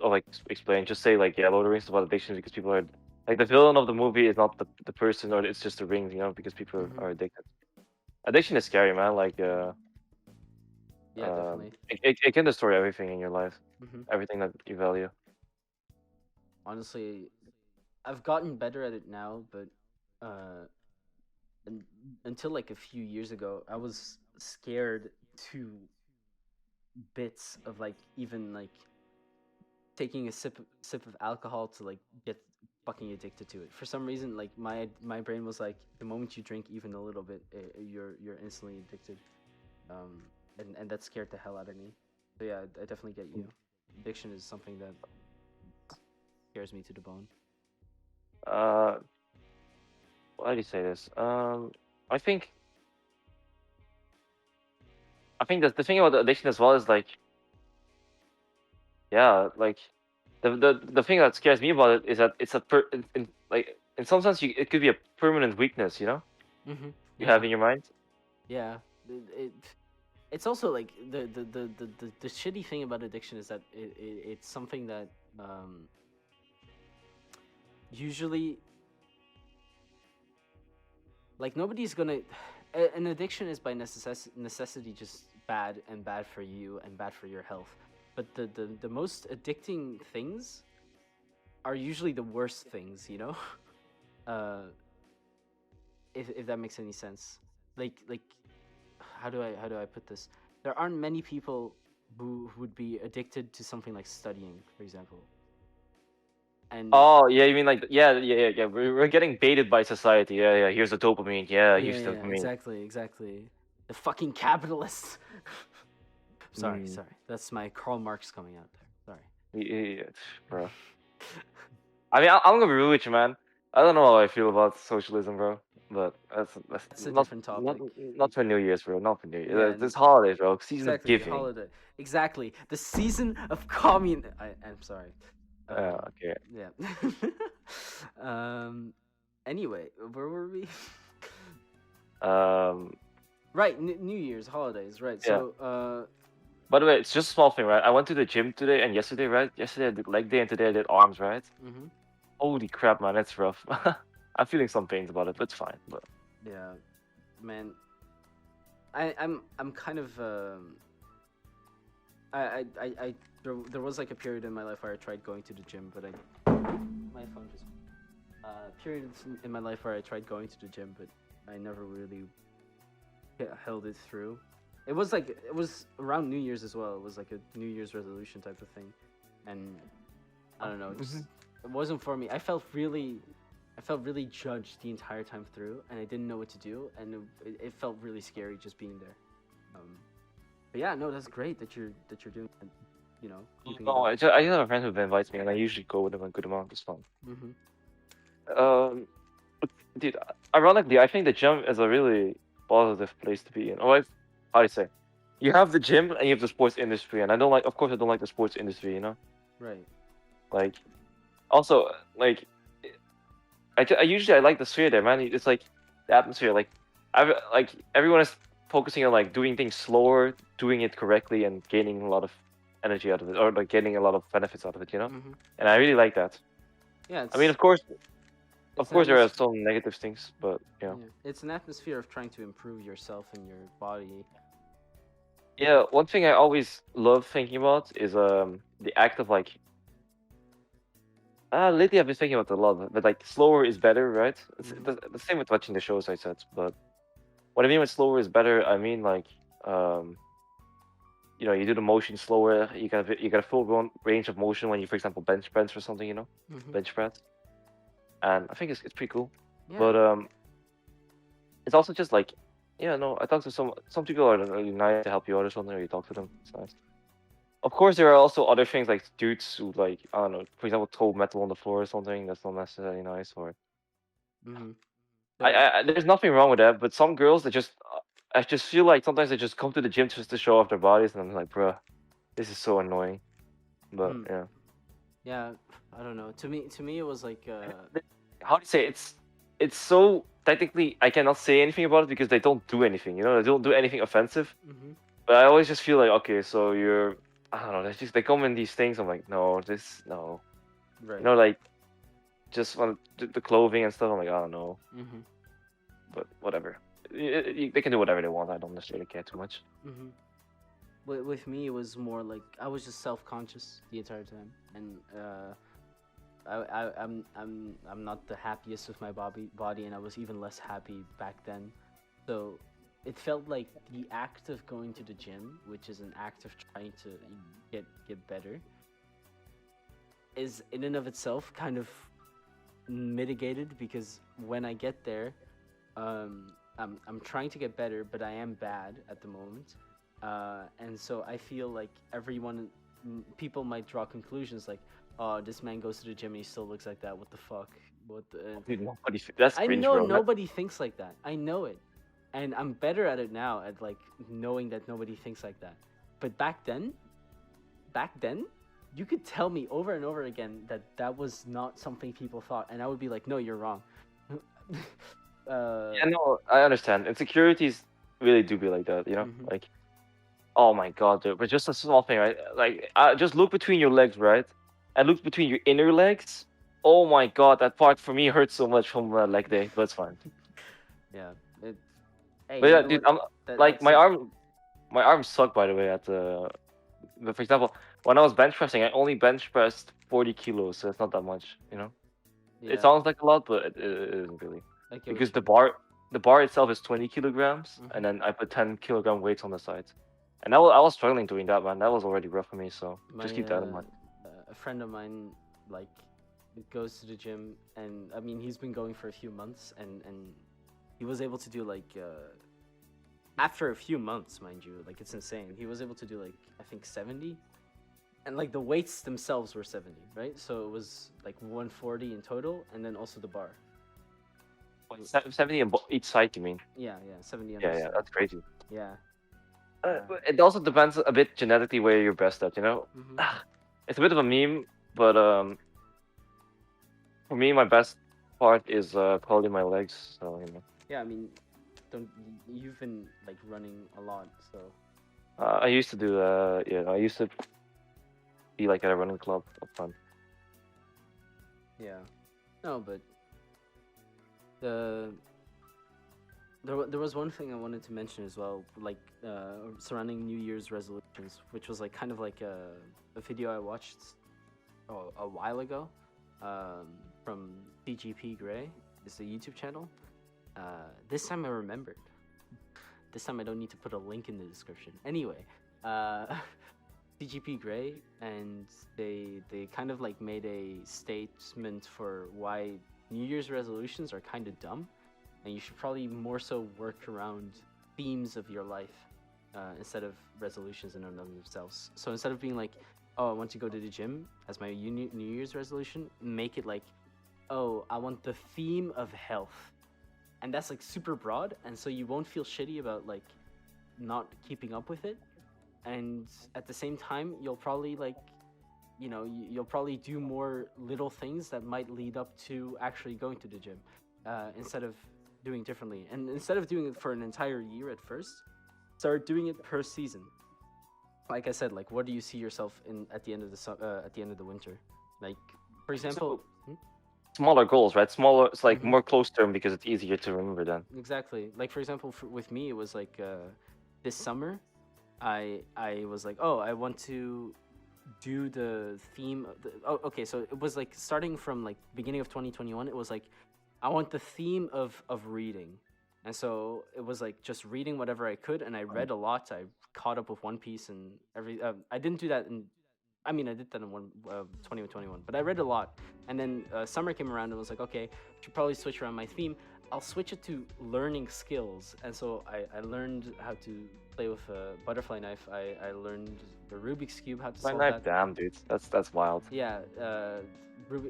S1: just say like, yeah, Lord of the Rings is about addiction because people are like the villain of the movie is not the person or it's just the rings, because people are addicted. Addiction is scary, man. Like,
S2: Yeah, definitely.
S1: it can destroy everything in your life,
S2: Mm-hmm.
S1: everything that you value.
S2: Honestly, I've gotten better at it now, but until like a few years ago, I was scared to bits of like even like taking a sip of alcohol to like get fucking addicted to it. For some reason, like my brain was like, the moment you drink even a little bit, you're instantly addicted, and that scared the hell out of me. So yeah, I definitely get you. Addiction is something that scares me to the bone.
S1: Why do you say this? I think that the thing about addiction as well is like, yeah, like the thing that scares me about it is that it's in some sense it could be a permanent weakness,
S2: Mm-hmm.
S1: you have in your mind.
S2: Yeah, it's also like the shitty thing about addiction is that it's something that usually like nobody's gonna. An addiction is by necessity just bad and bad for you and bad for your health. But the most addicting things are usually the worst things, if that makes any sense. Like how do I put this? There aren't many people who would be addicted to something like studying, for example. And
S1: Oh yeah, you mean like yeah. We're getting baited by society. Yeah. Here's the dopamine. Yeah, here's the dopamine.
S2: exactly. The fucking capitalists. Sorry.
S1: Mm.
S2: That's my Karl Marx coming out there. Sorry.
S1: Yeah, bro. I mean, I'm gonna be real with you, man. I don't know how I feel about socialism, bro. But that's
S2: a
S1: not
S2: different topic.
S1: not for New Year's, bro. Not for New Year's.
S2: Yeah,
S1: This holidays, bro. Season of
S2: exactly,
S1: giving.
S2: holiday. Exactly. The season of commun. I'm sorry.
S1: Okay.
S2: Yeah. Anyway, where were we?
S1: Um.
S2: Right, New Year's holidays. Right.
S1: Yeah.
S2: So.
S1: By the way, it's just a small thing, right? I went to the gym today and yesterday, right? Yesterday I did leg day and today I did arms, right?
S2: Mm-hmm.
S1: Holy crap, man, that's rough. I'm feeling some pains about it, but it's fine. But
S2: yeah, man, I'm kind of there was like a period in my life where I tried going to the gym, but my phone just periods in my life where I tried going to the gym, but I never really held it through. It was around New Year's as well. It was like a New Year's resolution type of thing, and I don't know, it wasn't for me. I felt really judged the entire time through, and I didn't know what to do, and it felt really scary just being there. But yeah, no, that's great that you're doing,
S1: no, I just have a friend who invites me, and I usually go with him a good amount. It's fun. Dude, ironically, I think the gym is a really positive place to be in. Or how do you say? You have the gym and you have the sports industry, and of course, I don't like the sports industry.
S2: Right.
S1: Like, Also, like, I usually I like the sphere there, man. It's like the atmosphere. Like, like everyone is focusing on like doing things slower, doing it correctly, and gaining a lot of energy out of it, or like getting a lot of benefits out of it. You know,
S2: Mm-hmm.
S1: and I really like that.
S2: Yeah,
S1: I mean, of
S2: it's an
S1: course, there are
S2: atmosphere.
S1: some negative things, but
S2: Yeah, it's an atmosphere of trying to improve yourself and your body.
S1: yeah. One thing I always love thinking about is the act of like lately I've been thinking about it a lot, but like slower is better, right? It's
S2: Mm-hmm.
S1: the same with watching the shows I said, but what I mean with slower is better, I mean like um you do the motion slower, you got a full range of motion when you, for example, bench press or something,
S2: Mm-hmm.
S1: bench press, and I think it's pretty cool.
S2: Yeah.
S1: But it's also just like, yeah, no, I talked to some people are really nice to help you out or something, or you talk to them, it's nice. Of course, there are also other things like dudes who like, I don't know, for example, throw metal on the floor or something. That's not necessarily nice. Or
S2: Mm-hmm.
S1: there's nothing wrong with that, but some girls that just I just feel like sometimes they just come to the gym just to show off their bodies, and I'm like, bruh, this is so annoying. But
S2: Mm.
S1: yeah,
S2: Yeah, I don't know. To me, it was like,
S1: how do you say it's so technically I cannot say anything about it because they don't do anything. They don't do anything offensive.
S2: mm-hmm.
S1: But I always just feel like, okay, so I don't know. They come in these things. I'm like, no, no.
S2: Right.
S1: Like just on the clothing and stuff. I'm like, I don't know.
S2: Mm-hmm.
S1: But whatever. They can do whatever they want. I don't necessarily care too much.
S2: Mm-hmm. With me, it was more like I was just self-conscious the entire time, and I'm not the happiest with my body, and I was even less happy back then. So it felt like the act of going to the gym, which is an act of trying to get better, is in and of itself kind of mitigated because when I get there, I'm trying to get better, but I am bad at the moment, and so I feel like people might draw conclusions like, oh, this man goes to the gym and he still looks like that. What the fuck? What the?
S1: Dude, that's
S2: I
S1: cringe,
S2: know
S1: bro.
S2: nobody thinks like that. I know it, and I'm better at it now at like knowing that nobody thinks like that. But back then, you could tell me over and over again that that was not something people thought, and I would be like, no, you're wrong.
S1: Yeah, no, I understand. Insecurities really do be like that.
S2: Mhm.
S1: Like, oh my god, dude. But just a small thing, right? Like, just look between your legs, right? And look between your inner legs. Oh my god, that part for me hurts so much from leg day, but it's fine.
S2: Yeah. Hey,
S1: But
S2: you
S1: yeah,
S2: know
S1: dude,
S2: what?
S1: I'm like
S2: That's it.
S1: my arms suck by the way. But for example, when I was bench pressing, I only bench pressed 40 kilos, so it's not that much. It
S2: Yeah,
S1: sounds like a lot, but it isn't really.
S2: I get what
S1: Because
S2: you
S1: the bar itself is 20 kilograms,
S2: mean.
S1: and then I put 10-kilogram weights on the sides. And I was struggling doing that, man. That was already rough for me, so just
S2: My
S1: keep that in mind.
S2: a friend of mine like goes to the gym, and I mean he's been going for a few months, and he was able to do like after a few months, mind you, like it's insane. He was able to do like I think 70, and like the weights themselves were 70, right? So it was like 140 in total, and then also the bar.
S1: Wait, 70 on each side, you mean?
S2: Yeah, 70 on
S1: Yeah,
S2: each
S1: yeah,
S2: side.
S1: that's crazy.
S2: Yeah.
S1: But it also depends a bit genetically where you're best at,
S2: Mm-hmm.
S1: It's a bit of a meme, but for me, my best part is probably my legs. So
S2: Yeah, I mean, you've been like running a lot, so
S1: I used to do I used to be like at a running club of fun.
S2: yeah. No, but the there was one thing I wanted to mention as well, like surrounding New Year's resolutions, which was like kind of like a video I watched a while ago, from TGP Gray. It's a YouTube channel. This time I remembered. This time I don't need to put a link in the description. Anyway, TGP Gray, and they kind of like made a statement for why New Year's resolutions are kind of dumb, and you should probably more so work around themes of your life instead of resolutions in and of themselves. So instead of being like, oh, I want to go to the gym as my New Year's resolution, make it like, oh, I want the theme of health. And that's like super broad, and so you won't feel shitty about like not keeping up with it. And at the same time, you'll probably like you'll probably do more little things that might lead up to actually going to the gym, instead of doing differently. And instead of doing it for an entire year at first, start doing it per season. Like I said, like what do you see yourself in at the end of at the end of the winter? Like, for example,
S1: Smaller goals, right? Smaller. It's like
S2: Mhm.
S1: more close term because it's easier to remember then.
S2: Exactly. Like, for example, with me, it was like this summer, I was like, oh, I want to do the theme. Okay, so it was like starting from like beginning of 2021. It was like I want the theme of reading, and so it was like just reading whatever I could, and I read a lot. I caught up with One Piece and every. I didn't do that in. I mean, I did that in 2021, but I read a lot. And then summer came around and was like, okay, I should probably switch around my theme. I'll switch it to learning skills. And so I learned how to play with a butterfly knife. I learned the Rubik's Cube, how to
S1: My
S2: solve
S1: knife,
S2: that.
S1: damn, dude, that's wild.
S2: Yeah,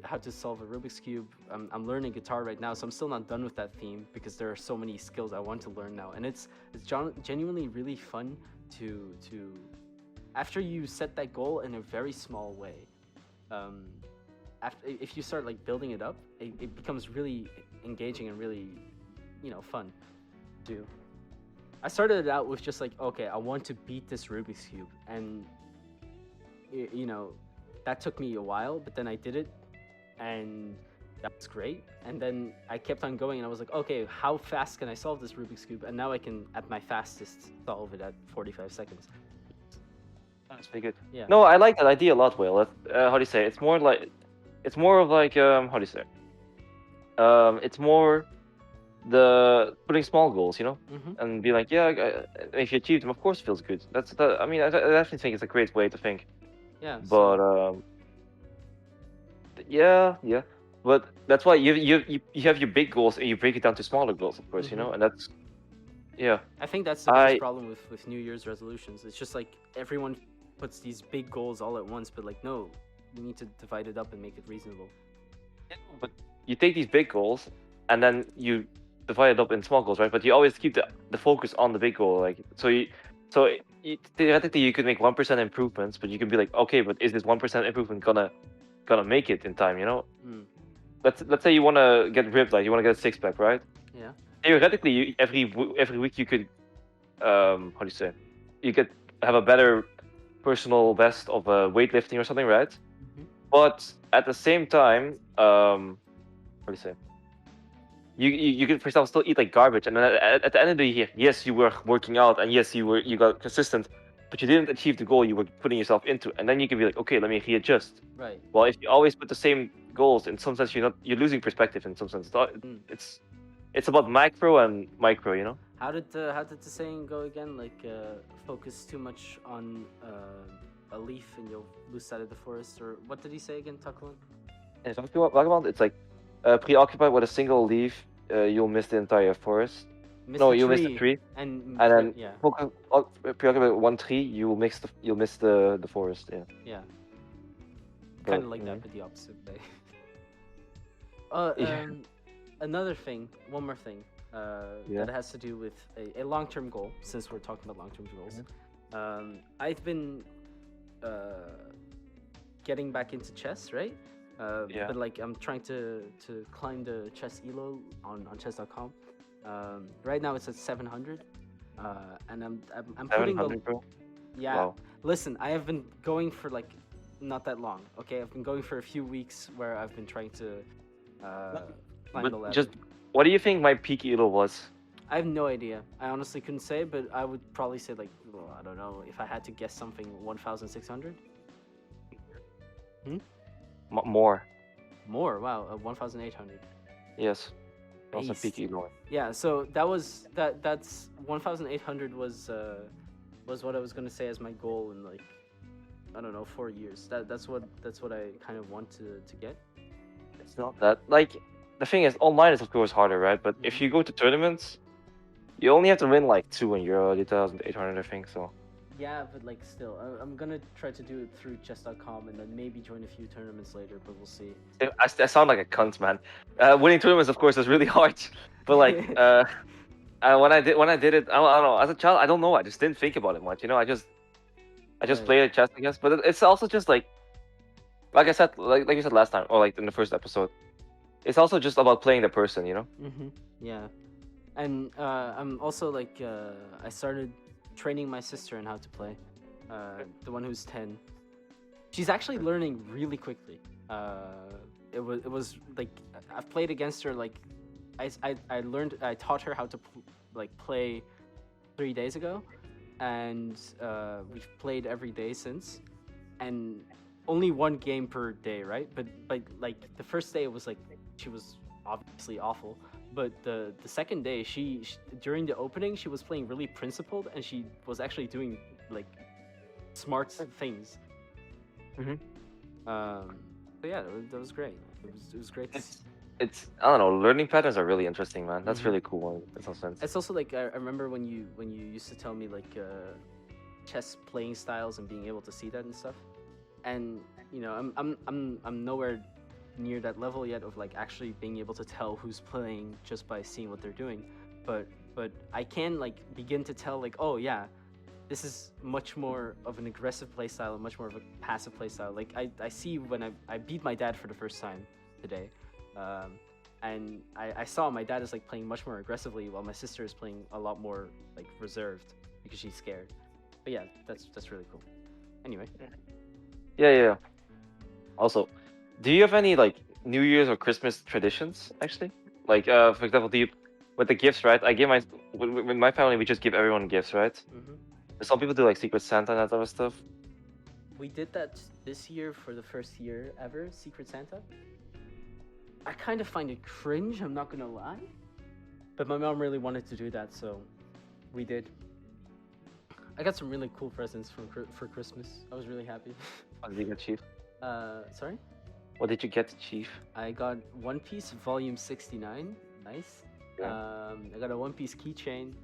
S2: how to solve a Rubik's Cube. I'm learning guitar right now, so I'm still not done with that theme because there are so many skills I want to learn now. And it's genuinely really fun to after you set that goal in a very small way, if you start like building it up, it becomes really engaging and really, fun to do. I started it out with just like, okay, I want to beat this Rubik's Cube, and that took me a while, but then I did it, and that was great. And then I kept on going, and I was like, okay, how fast can I solve this Rubik's Cube? And now I can, at my fastest, solve it at 45 seconds.
S1: That's pretty good.
S2: Yeah.
S1: No, I like that idea a lot, Will. How do you say? It's more of like how do you say? It's more the putting small goals, and be like, yeah, if you achieve them, of course, it feels good. I mean, I definitely think it's a great way to think.
S2: Yeah.
S1: But yeah, but that's why you have your big goals and you break it down to smaller goals, of course, and that's yeah.
S2: I think that's the biggest problem with New Year's resolutions. It's just like everyone puts these big goals all at once, but like, no, you need to divide it up and make it reasonable.
S1: Yeah, but you take these big goals and then you divide it up in small goals, right? But you always keep the focus on the big goal, like theoretically you could make 1% improvements, but you can be like, okay, but is this 1% improvement gonna make it in time? Let's say you want to get ripped, like you want to get a six-pack, right?
S2: Yeah.
S1: Theoretically, every week you could how do you say? You could have a better personal best of weightlifting or something, right?
S2: Mm-hmm.
S1: But at the same time, how do you say? You can, for example, still eat like garbage, and then at the end of the year, yes, you were working out, and yes, you got consistent, but you didn't achieve the goal you were putting yourself into, and then you can be like, okay, let me readjust.
S2: Right.
S1: Well, if you always put the same goals, in some sense, you're losing perspective. In some sense, it's about macro and micro,
S2: How did the saying go again? Like, focus too much on a leaf and you'll lose sight of the forest, or what did he say again, Taklon?
S1: In Vagabond, it's like preoccupied with a single leaf, you'll miss the entire forest. You'll miss the tree.
S2: And
S1: then
S2: yeah.
S1: Preoccupied with one tree, you'll miss the forest. Yeah.
S2: Yeah. Kind of like that, but the opposite way. Another thing, one more thing, that has to do with a long-term goal. Since we're talking about long-term goals, I've been getting back into chess, right? But like I'm trying to climb the chess elo on chess.com. Right now it's at 700, and I'm putting
S1: bro?
S2: Yeah.
S1: Wow.
S2: Listen, I have been going for like not that long. Okay, I've been going for a few weeks where I've been trying to climb the ladder.
S1: Just what do you think my peak elo was?
S2: I have no idea. I honestly couldn't say, but I would probably say like, well, I don't know, if I had to guess something, 1,600.
S1: More.
S2: More? Wow, 1,800.
S1: Yes. That was a peak elo.
S2: Yeah, so that's 1,800 was what I was gonna say as my goal in like, I don't know, 4 years. That's what I kind of want to get.
S1: It's not that, like, the thing is, online is of course harder, right? But if you go to tournaments, you only have to win like 2 in Euro 2,800, I think. So.
S2: Yeah, but like still, I'm gonna try to do it through chess.com and then maybe join a few tournaments later, but we'll see.
S1: I sound like a cunt, man. Winning tournaments, of course, is really hard. But like, when I did it, I don't know. As a child, I don't know. I just didn't think about it much. I just played chess, I guess. But it's also just like, like I said, like you said last time, or like in the first episode, it's also just about playing the person, you know.
S2: Yeah, and I'm also like I started training my sister in how to play. The one who's 10. She's actually learning really quickly. It was like I've played against her like I taught her how to like play 3 days ago, and we've played every day since, and only one game per day, right? But like the first day it was like she was obviously awful, but the second day she during the opening she was playing really principled, and she was actually doing like smart things.
S1: Mm-hmm.
S2: So yeah, that was great. It was great.
S1: It's I don't know. Learning patterns are really interesting, man. That's
S2: Mhm.
S1: really cool in some sense.
S2: It's also like I remember when you used to tell me like chess playing styles and being able to see that and stuff. And you know, I'm nowhere near that level yet of like actually being able to tell who's playing just by seeing what they're doing. But I can like begin to tell like, oh yeah, this is much more of an aggressive play style and much more of a passive play style. Like I see when I beat my dad for the first time today. And I saw my dad is like playing much more aggressively while my sister is playing a lot more like reserved because she's scared. But yeah, that's really cool. Anyway,
S1: Yeah. Also, do you have any like New Year's or Christmas traditions actually? Like for example, do you with the gifts, right? I give my with my family we just give everyone gifts, right? Some people do like Secret Santa and that type of stuff.
S2: we did that this year for the first year ever, Secret Santa. I kind of find it cringe, I'm not gonna lie. But my mom really wanted to do that, so we did. I got some really cool presents for Christmas. I was really happy.
S1: What did you get, Chief?
S2: Sorry?
S1: What did you get, Chief?
S2: I got One Piece Volume 69. Nice.
S1: Yeah.
S2: I got a One Piece keychain.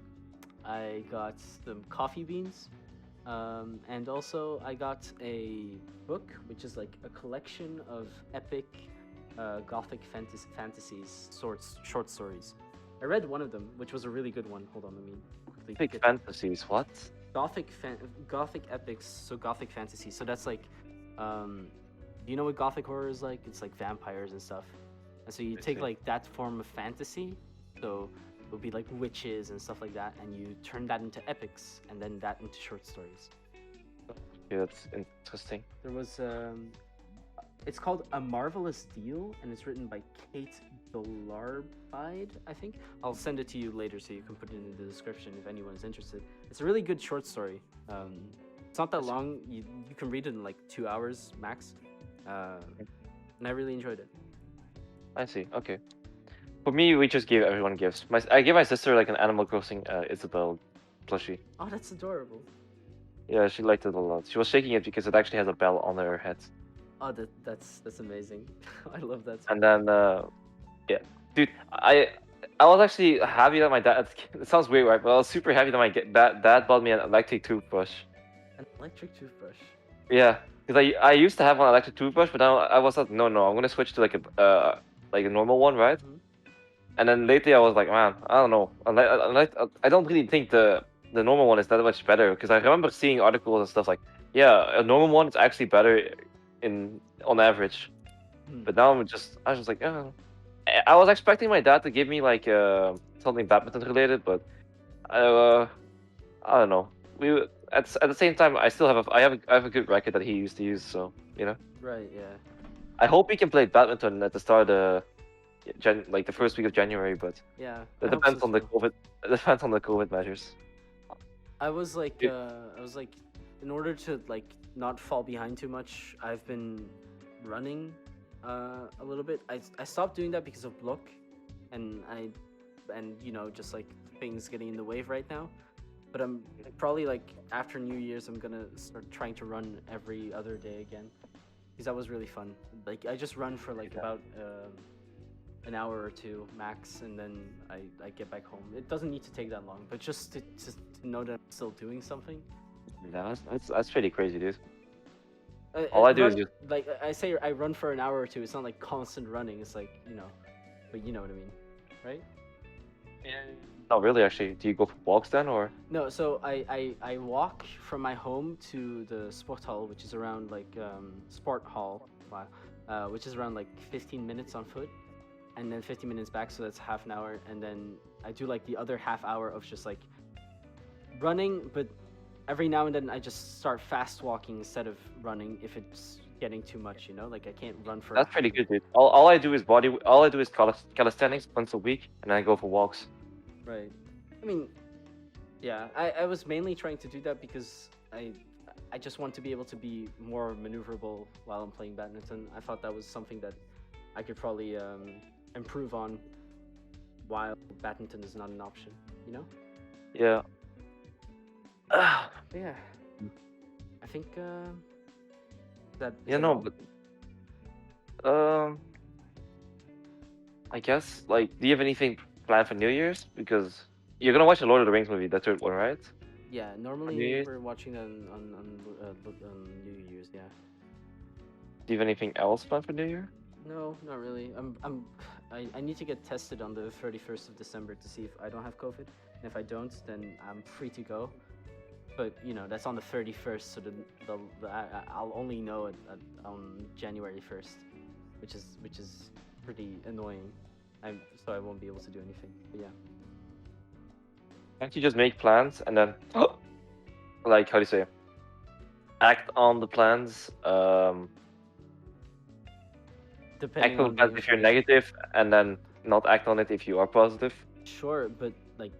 S2: I got some coffee beans. And also I got a book, which is like a collection of epic gothic fantasies, short stories. I read one of them, which was a really good one. Hold on, let me quickly
S1: Big fantasies. What?
S2: Gothic epics, so gothic fantasy. So that's like, you know what gothic horror is like? It's like vampires and stuff. And so you take like that form of fantasy, so it would be like witches and stuff like that, and you turn that into epics, and then that into short stories.
S1: Yeah, that's interesting.
S2: There was it's called A Marvelous Deal, and it's written by Kate Dolarbide, I think. I'll send it to you later so you can put it in the description if anyone's interested. It's a really good short story. It's not that long. You can read it in like 2 hours max. And I really enjoyed it.
S1: I see. Okay. For me, we just gave everyone gifts. I gave my sister like an Animal Crossing Isabelle plushie.
S2: Oh, that's adorable.
S1: Yeah, she liked it a lot. She was shaking it because it actually has a bell on her head.
S2: Oh, that's amazing. I love that.
S1: And then, yeah, dude, I was actually happy that my dad. It sounds weird, right? But I was super happy that my dad bought me an electric toothbrush.
S2: An electric toothbrush.
S1: Yeah, because I used to have an electric toothbrush, but now I was like, no, I'm gonna switch to like a normal one, right?
S2: Mm-hmm.
S1: And then lately I was like, man, I don't know. I don't really think the normal one is that much better, because I remember seeing articles and stuff like, yeah, a normal one is actually better on average. But now I was just like, oh. I was expecting my dad to give me like something badminton related, but I don't know. At the same time, I still have a good racket that he used to use, so you know.
S2: Right. Yeah.
S1: I hope we can play badminton at the start of like the first week of January, but
S2: yeah,
S1: it depends on the COVID. It depends on the COVID measures.
S2: I was like, in order to like not fall behind too much, I've been running a little bit. I stopped doing that because of block, and you know, just like things getting in the way right now. But I'm probably like after New Year's, I'm gonna start trying to run every other day again, because that was really fun. Like I just run for like about an hour or two max, and then I get back home. It doesn't need to take that long, but just to know that I'm still doing something.
S1: Yeah, that's pretty crazy, dude. All I do is just
S2: like I say, I run for an hour or two. It's not like constant running. It's like, you know, but you know what I mean, right?
S1: Not really, actually. Do you go for walks then, or?
S2: No, so I walk from my home to the sport hall, which is around like sport hall, which is around like 15 minutes on foot, and then 15 minutes back, so that's half an hour, and then I do like the other half hour of just like running, but every now and then I just start fast walking instead of running if it's getting too much, you know? Like I can't run for
S1: That's pretty good, dude. All I do is calisthenics once a week, and then I go for walks.
S2: Right. I mean, yeah, I was mainly trying to do that because I just want to be able to be more maneuverable while I'm playing badminton. I thought that was something that I could probably improve on while badminton is not an option, you know?
S1: Yeah.
S2: But yeah. I think that
S1: Yeah,
S2: that
S1: no,
S2: all?
S1: but I guess like, do you have anything planned for New Year's? Because you're gonna watch the Lord of the Rings movie, the third one, right?
S2: Yeah,
S1: New
S2: normally
S1: Year's?
S2: we're watching that on New Year's, yeah.
S1: Do you have anything else planned for New Year?
S2: No, not really. I need to get tested on the 31st of December to see if I don't have COVID. And if I don't, then I'm free to go. But you know, that's on the 31st, so I'll only know it on January 1st, which is pretty annoying. So I won't be able to do anything. But yeah.
S1: Can't you just make plans and then, like, how do you say, act on the plans?
S2: Depending
S1: Act on
S2: on
S1: the
S2: the
S1: plans if you're
S2: information.
S1: negative, and then not act on it if you are positive.
S2: Sure, but like,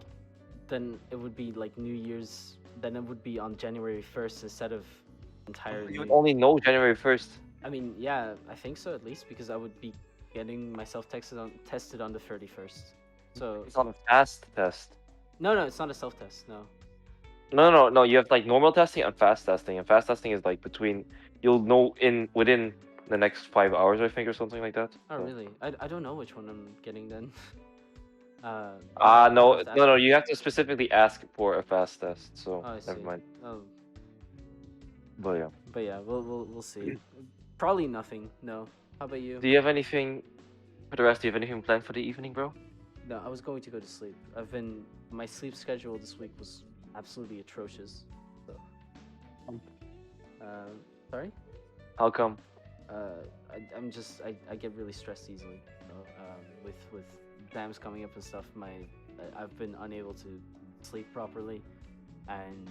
S2: then it would be like New Year's. Then it would be on January 1st instead of entire
S1: You would
S2: New.
S1: only know January 1st.
S2: I mean, yeah, I think so at least because I would be getting myself tested on the 31st. So
S1: It's on a fast test.
S2: no, it's not a self test. No.
S1: No. You have like normal testing and fast testing. And fast testing is like you'll know within the next 5 hours, I think, or something like that.
S2: Oh
S1: So.
S2: really? I don't know which one I'm getting then.
S1: No,
S2: I'll have to ask my-
S1: You have to specifically ask for a fast test. So
S2: Oh, I see.
S1: never mind.
S2: Oh,
S1: But yeah.
S2: but yeah, we'll see. Probably nothing. No. How about you?
S1: Do you have anything for the rest? Do you have anything planned for the evening, bro?
S2: No, I was going to go to sleep. My sleep schedule this week was absolutely atrocious. So, sorry.
S1: How come?
S2: I get really stressed easily. You know, with exams coming up and stuff. I've been unable to sleep properly, and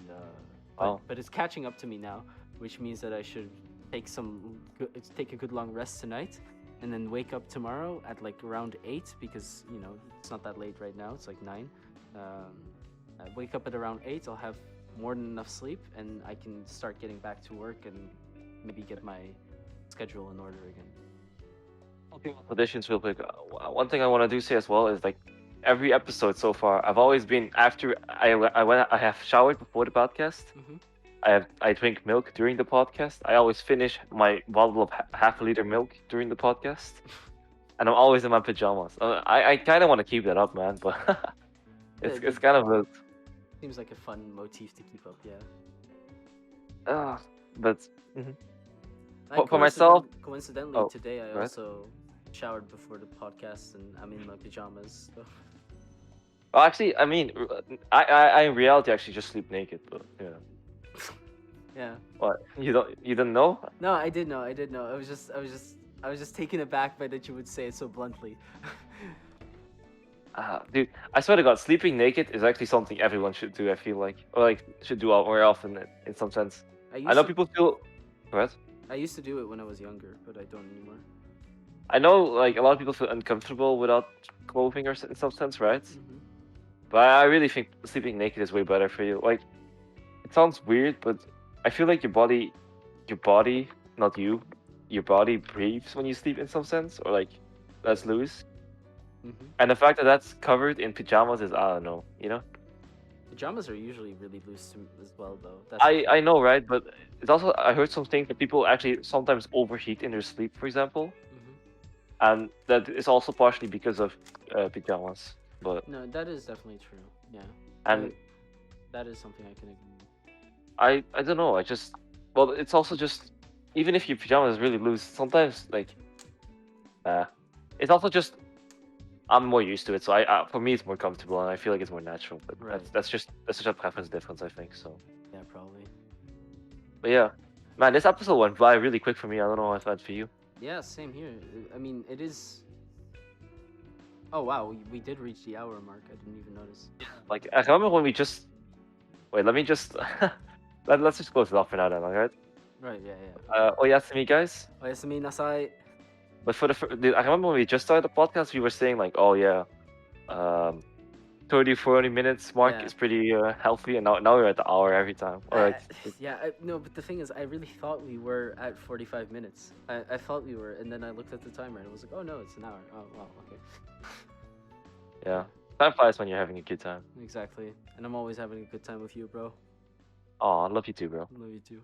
S2: but it's catching up to me now, which means that I should take a good long rest tonight, and then wake up tomorrow at like around 8 because you know it's not that late right now. It's like 9. I wake up at around 8. I'll have more than enough sleep, and I can start getting back to work and maybe get my schedule in order again.
S1: Auditions real quick. One thing I want to do say as well is like every episode so far, I've always been after I have showered before the podcast.
S2: Mhm.
S1: I drink milk during the podcast. I always finish my bottle of half a liter milk during the podcast, and I'm always in my pajamas. I kind of want to keep that up, man, but it's kind of a
S2: Seems like a fun motif to keep up, yeah.
S1: but
S2: Like,
S1: for myself.
S2: coincidentally,
S1: Oh,
S2: today I
S1: go ahead.
S2: also showered before the podcast, and I'm in my pajamas. So.
S1: Well, actually, I mean, I in reality actually just sleep naked, but yeah.
S2: Yeah.
S1: What, you didn't know?
S2: No, I did know. I was just taken aback by that you would say it so bluntly.
S1: Dude, I swear to God, sleeping naked is actually something everyone should do. I feel like, or like should do more often in some sense. I know people feel. What?
S2: I used to do it when I was younger, but I don't anymore.
S1: I know, like a lot of people feel uncomfortable without clothing, or in some sense, right?
S2: Mm-hmm.
S1: But I really think sleeping naked is way better for you. Like, it sounds weird, but I feel like your body, not you, your body breathes when you sleep in some sense, or like lets loose.
S2: Mm-hmm.
S1: And the fact that that's covered in pajamas is, I don't know, you know?
S2: Pajamas are usually really loose as well, though.
S1: I know, right? But it's also, I heard some things that people actually sometimes overheat in their sleep, for example.
S2: Mm-hmm.
S1: And that is also partially because of pajamas. But
S2: no, that is definitely true. Yeah.
S1: and
S2: that is something I can agree.
S1: I don't know. Well, it's also just, even if your pajamas is really loose, sometimes like it's also just, I'm more used to it, so for me it's more comfortable and I feel like it's more natural. But
S2: Right.
S1: that's just a preference difference, I think. So.
S2: Yeah, probably.
S1: But yeah, man, this episode went by really quick for me. I don't know how it went for you.
S2: Yeah, same here. I mean, it is. Oh wow, we did reach the hour mark. I didn't even notice.
S1: Like I remember when we just wait. Let me just let's just close it off for now then. Alright.
S2: Right. Yeah. Yeah.
S1: Oyasumi guys.
S2: Oyasumi nasai.
S1: But I remember when we just started the podcast, we were saying like, oh yeah, 30, 40 minutes mark
S2: Yeah.
S1: is pretty healthy, and now we're at the hour every time. Alright.
S2: No, but the thing is, I really thought we were at 45 minutes. I thought we were, and then I looked at the timer and I was like, oh no, it's an hour. Oh, wow, okay.
S1: Yeah. Time flies when you're having a good time.
S2: Exactly. And I'm always having a good time with you, bro.
S1: Oh, I love you too, bro.
S2: Love you too.